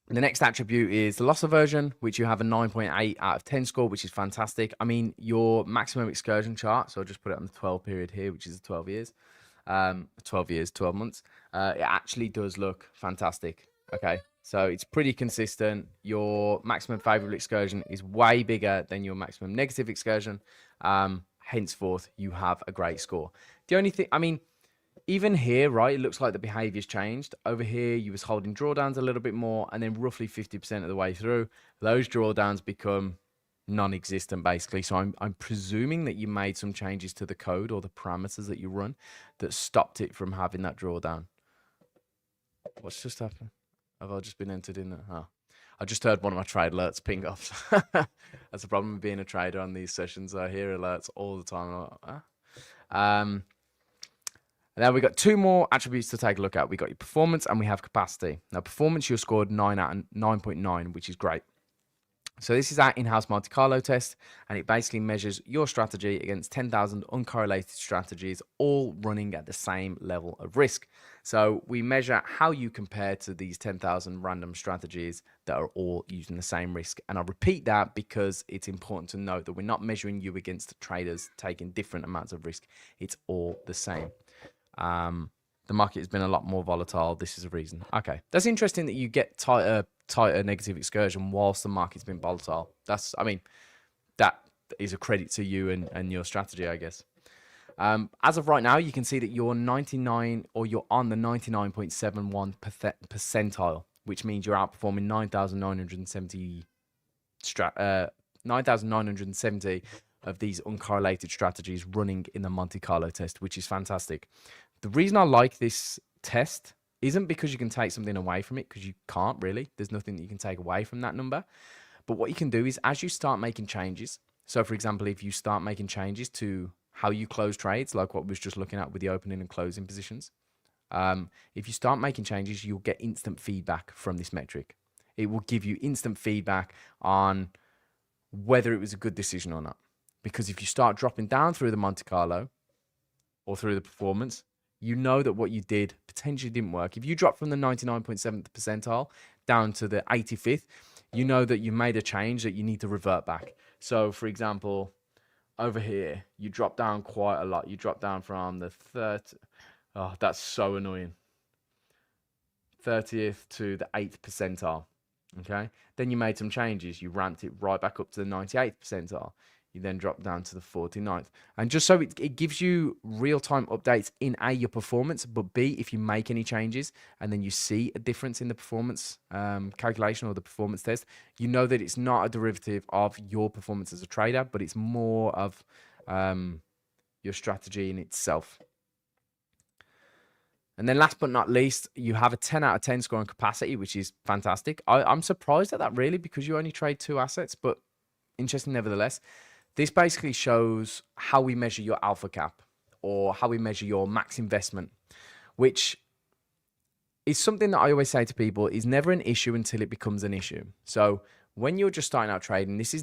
The next attribute is the loss aversion, which you have a 9.8 out of 10 score, which is fantastic. I mean, your maximum excursion chart, so I'll just put it on the 12 period here, which is 12 years. 12 months. It actually does look fantastic. Okay, so it's pretty consistent. Your maximum favorable excursion is way bigger than your maximum negative excursion. Henceforth, you have a great score. The only thing, I mean, even here, right, it looks like the behavior's changed. Over here, you was holding drawdowns a little bit more, and then roughly 50% of the way through, those drawdowns become non-existent, basically. So I'm presuming that you made some changes to the code or the parameters that you run that stopped it from having that drawdown. What's just happened? Have I just been entered in there? Oh. I just heard one of my trade alerts ping off. That's the problem with being a trader on these sessions. I hear alerts all the time. I'm like, ah. Now we've got two more attributes to take a look at. We got your performance and we have capacity. Now performance, you scored 9 out of 9.9, which is great. So this is our in-house Monte Carlo test, and it basically measures your strategy against 10,000 uncorrelated strategies, all running at the same level of risk. So we measure how you compare to these 10,000 random strategies that are all using the same risk. And I repeat that because it's important to note that we're not measuring you against traders taking different amounts of risk. It's all the same. The market has been a lot more volatile. This is a reason. Okay, that's interesting that you get tighter negative excursion whilst the market's been volatile. I mean, that is a credit to you and your strategy, I guess. As of right now, you can see that you're 99, or you're on the 99.71 percentile, which means you're outperforming 9,970 of these uncorrelated strategies running in the Monte Carlo test, which is fantastic. The reason I like this test isn't because you can take something away from it, because you can't really. There's nothing that you can take away from that number. But what you can do is, as you start making changes, so for example, if you start making changes to how you close trades, like what we was just looking at with the opening and closing positions, if you start making changes, you'll get instant feedback from this metric. It will give you instant feedback on whether it was a good decision or not. Because if you start dropping down through the Monte Carlo or through the performance, you know that what you did potentially didn't work. If you drop from the 99.7th percentile down to the 85th, you know that you made a change that you need to revert back. So, for example, over here, you drop down quite a lot. You drop down from the 30th. Oh, that's so annoying. 30th to the 8th percentile. Okay. Then you made some changes. You ramped it right back up to the 98th percentile. You then drop down to the 49th. And just so it gives you real-time updates in A, your performance, but B, if you make any changes and then you see a difference in the performance calculation or the performance test, you know that it's not a derivative of your performance as a trader, but it's more of your strategy in itself. And then last but not least, you have a 10 out of 10 scoring capacity, which is fantastic. I'm surprised at that, really, because you only trade 2 assets, but interesting nevertheless. This basically shows how we measure your alpha cap, or how we measure your max investment, which is something that I always say to people is never an issue until it becomes an issue. So when you're just starting out trading, this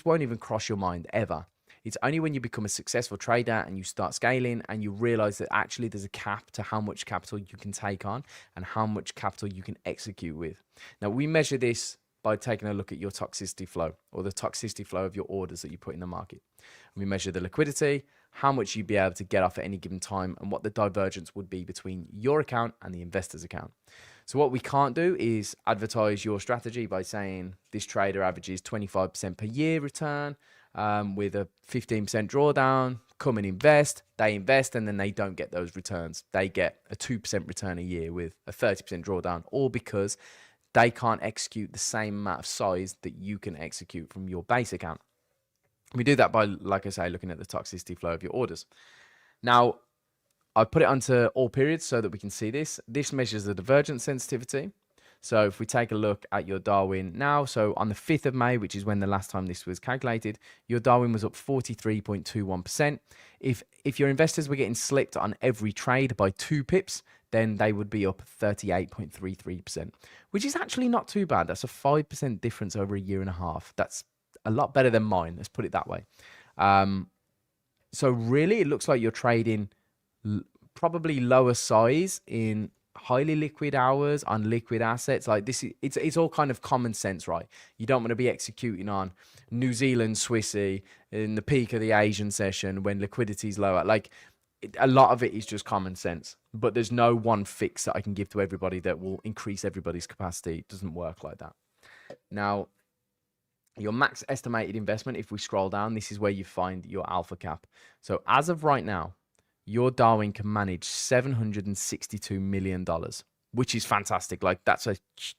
won't even cross your mind ever. It's only when you become a successful trader and you start scaling and you realize that actually there's a cap to how much capital you can take on and how much capital you can execute with. Now, we measure this by taking a look at your toxicity flow, or the toxicity flow of your orders that you put in the market. And we measure the liquidity, how much you'd be able to get off at any given time, and what the divergence would be between your account and the investor's account. So what we can't do is advertise your strategy by saying this trader averages 25% per year return with a 15% drawdown, come and invest. They invest and then they don't get those returns. They get a 2% return a year with a 30% drawdown, all because they can't execute the same amount of size that you can execute from your base account. We do that by, like I say, looking at the toxicity flow of your orders. Now, I put it onto all periods so that we can see this. This measures the divergence sensitivity. So if we take a look at your Darwin now, so on the 5th of May, which is when the last time this was calculated, your Darwin was up 43.21%. If your investors were getting slipped on every trade by 2 pips, then they would be up 38.33%, which is actually not too bad. That's a 5% difference over a year and a half. That's a lot better than mine, let's put it that way. So really, it looks like you're trading probably lower size in highly liquid hours on liquid assets. Like this, it's all kind of common sense, right? You don't want to be executing on New Zealand Swissy in the peak of the Asian session when liquidity is lower. Like a lot of it is just common sense, but there's no one fix that I can give to everybody that will increase everybody's capacity. It doesn't work like that. Now, your max estimated investment, if we scroll down, this is where you find your alpha cap. So as of right now, your Darwin can manage $762 million, which is fantastic. Like that's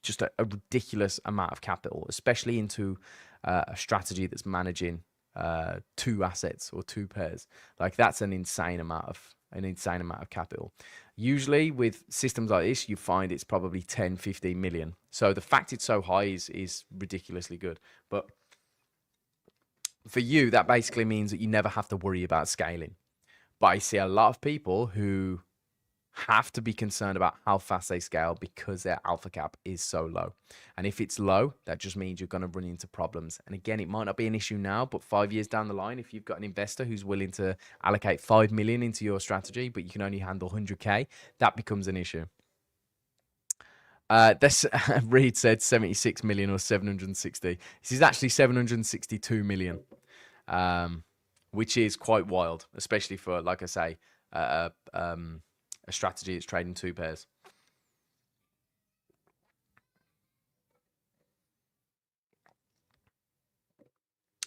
just a ridiculous amount of capital, especially into a strategy that's managing 2 assets or 2 pairs. Like that's an insane amount of an insane amount of capital. Usually with systems like this, you find it's probably 10, 15 million. So the fact it's so high is ridiculously good. But for you, that basically means that you never have to worry about scaling. But I see a lot of people who have to be concerned about how fast they scale because their alpha cap is so low. And if it's low, that just means you're going to run into problems. And again, it might not be an issue now, but 5 years down the line, if you've got an investor who's willing to allocate 5 million into your strategy, but you can only handle 100K, that becomes an issue. This Reed said 76 million or 760. This is actually 762 million, which is quite wild, especially for, like I say, a strategy that's trading 2 pairs.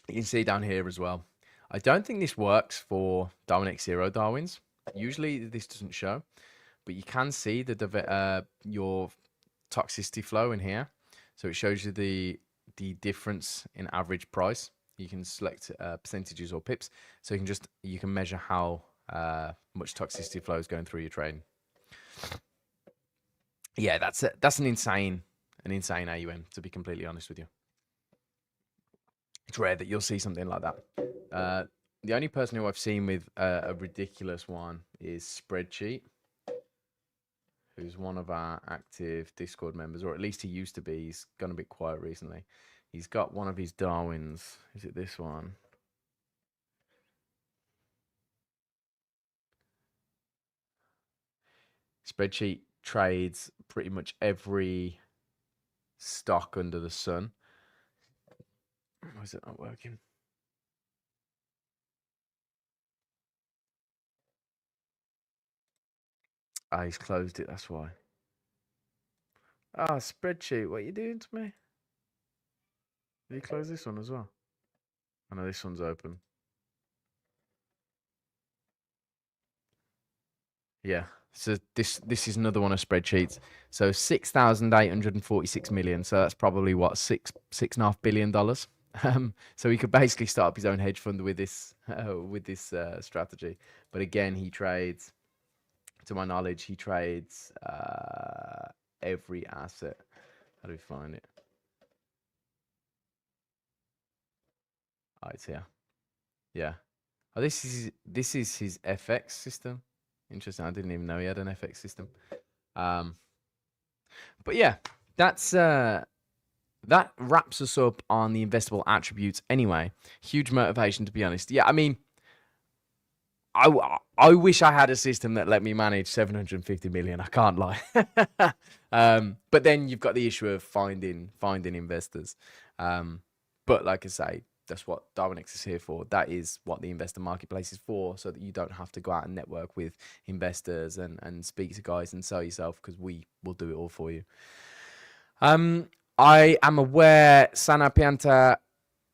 You can see down here as well. I don't think this works for Darwinex Zero Darwins. Usually this doesn't show, but you can see your toxicity flow in here. So it shows you the difference in average price. You can select percentages or pips, so you can measure how much toxicity flow is going through your trading. Yeah, that's an insane AUM, to be completely honest with you. It's rare that you'll see something like that. The only person who I've seen with a ridiculous one is Spreadsheet, who's one of our active Discord members, or at least he used to be. He's gone a bit quiet recently. He's got one of his Darwins. Is it this one? Spreadsheet trades pretty much every stock under the sun. Why is it not working? Ah, he's closed it, that's why. Ah, Spreadsheet, what are you doing to me? Did you close this one as well? I know this one's open. Yeah, so this is another one of Spreadsheets. So 6,846 million. So that's probably what, $6.5 billion. So he could basically start up his own hedge fund with this strategy. But again, he trades, to my knowledge, he trades every asset. How do we find it? Oh, it's here. Yeah. Oh, this is his FX system. Interesting. I didn't even know he had an FX system. But yeah, that wraps us up on the investable attributes anyway. Huge motivation, to be honest. Yeah, I mean, I wish I had a system that let me manage 750 million. I can't lie. But then you've got the issue of finding investors. But like I say, that's what Darwinex is here for. That is what the investor marketplace is for, so that you don't have to go out and network with investors and speak to guys and sell yourself, because we will do it all for you. I am aware, Sana Pianta,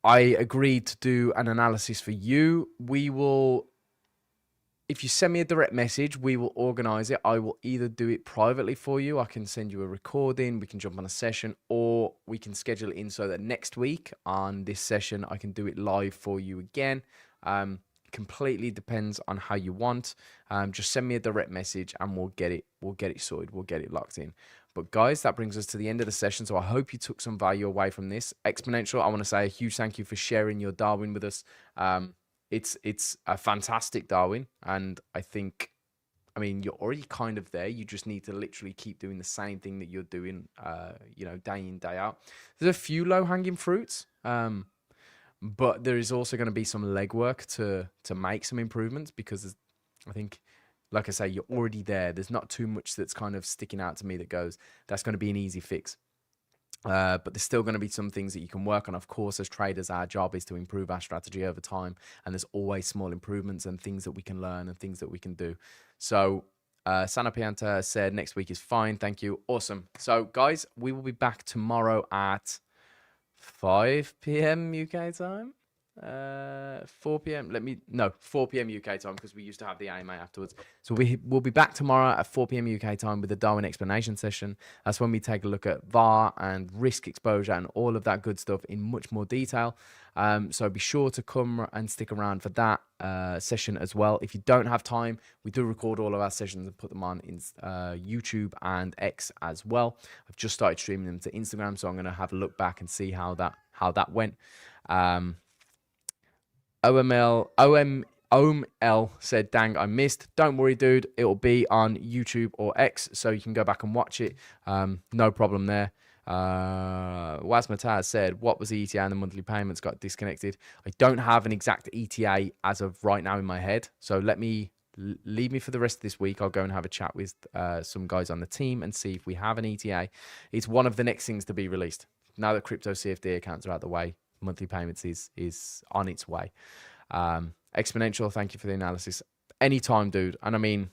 I agreed to do an analysis for you. We will, if you send me a direct message, we will organize it. I will either do it privately for you. I can send you a recording. We can jump on a session, or we can schedule it in so that next week on this session, I can do it live for you again. Completely depends on how you want. Just send me a direct message and we'll get it sorted. We'll get it locked in. But guys, that brings us to the end of the session. So I hope you took some value away from this. Exponential, I want to say a huge thank you for sharing your Darwin with us. It's a fantastic Darwin, and I mean, you're already kind of there. You just need to literally keep doing the same thing that you're doing, day in, day out. There's a few low-hanging fruits, but there is also going to be some legwork to make some improvements, because I think, like I say, you're already there. There's not too much that's kind of sticking out to me that goes, that's going to be an easy fix. But there's still going to be some things that you can work on. Of course, as traders, our job is to improve our strategy over time. And there's always small improvements and things that we can learn and things that we can do. So Sana Pianta said next week is fine. Thank you. Awesome. So guys, we will be back tomorrow at 5 p.m. UK time. 4 p.m. 4 p.m. UK time, because we used to have the AMA afterwards. So we'll be back tomorrow at 4 p.m. UK time with the Darwin explanation session. That's when we take a look at VAR and risk exposure and all of that good stuff in much more detail. So be sure to come and stick around for that session as well. If you don't have time, we do record all of our sessions and put them on in YouTube and X as well. I've just started streaming them to Instagram, so I'm going to have a look back and see how that went. OML said, dang, I missed. Don't worry, dude. It will be on YouTube or X, so you can go back and watch it. No problem there. Wasmataz said, what was the ETA and the monthly payments got disconnected? I don't have an exact ETA as of right now in my head, so leave me for the rest of this week. I'll go and have a chat with some guys on the team and see if we have an ETA. It's one of the next things to be released. Now that crypto CFD accounts are out of the way, monthly payments is on its way. Exponential, thank you for the analysis. Anytime, dude. And I mean,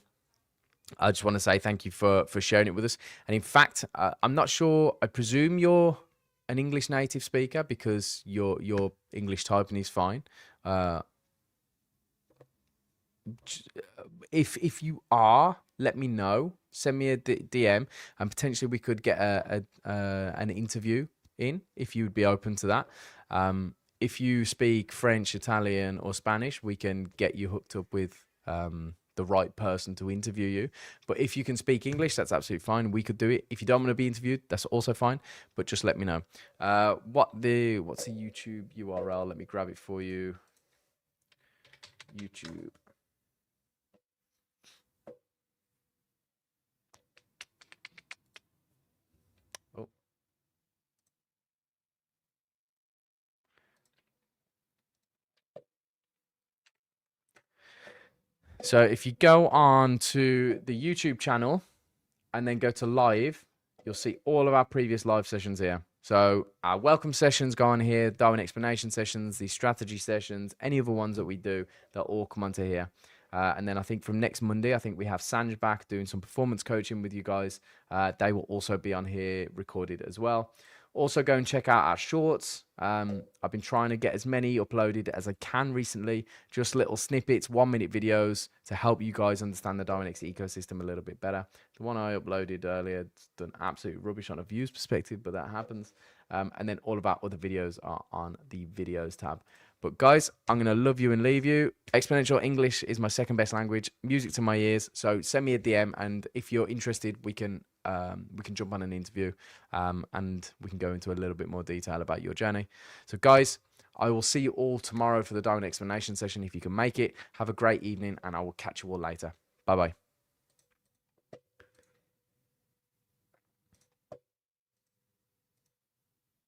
I just want to say thank you for sharing it with us. And in fact, I'm not sure. I presume you're an English native speaker, because your English typing is fine. If you are, let me know. Send me a DM, and potentially we could get an interview in, if you would be open to that. If you speak French, Italian, or Spanish, we can get you hooked up with the right person to interview you. But if you can speak English, that's absolutely fine. We could do it. If you don't want to be interviewed, that's also fine. But just let me know. What's the YouTube URL? Let me grab it for you. YouTube. So if you go on to the YouTube channel and then go to live, you'll see all of our previous live sessions here. So our welcome sessions go on here, Darwin explanation sessions, the strategy sessions, any other ones that we do, they'll all come onto here. And then I think from next Monday, I think we have Sanj back doing some performance coaching with you guys. They will also be on here recorded as well. Also, go and check out our shorts. I've been trying to get as many uploaded as I can recently. Just little snippets, 1-minute videos to help you guys understand the Darwinex ecosystem a little bit better. The one I uploaded earlier done absolute rubbish on a views perspective, but that happens. And then all of our other videos are on the videos tab. But guys, I'm going to love you and leave you. Exponential English is my second best language. Music to my ears. So send me a DM, and if you're interested, we can jump on an interview, and we can go into a little bit more detail about your journey. So guys, I will see you all tomorrow for the Darwin explanation session if you can make it. Have a great evening, and I will catch you all later. Bye-bye.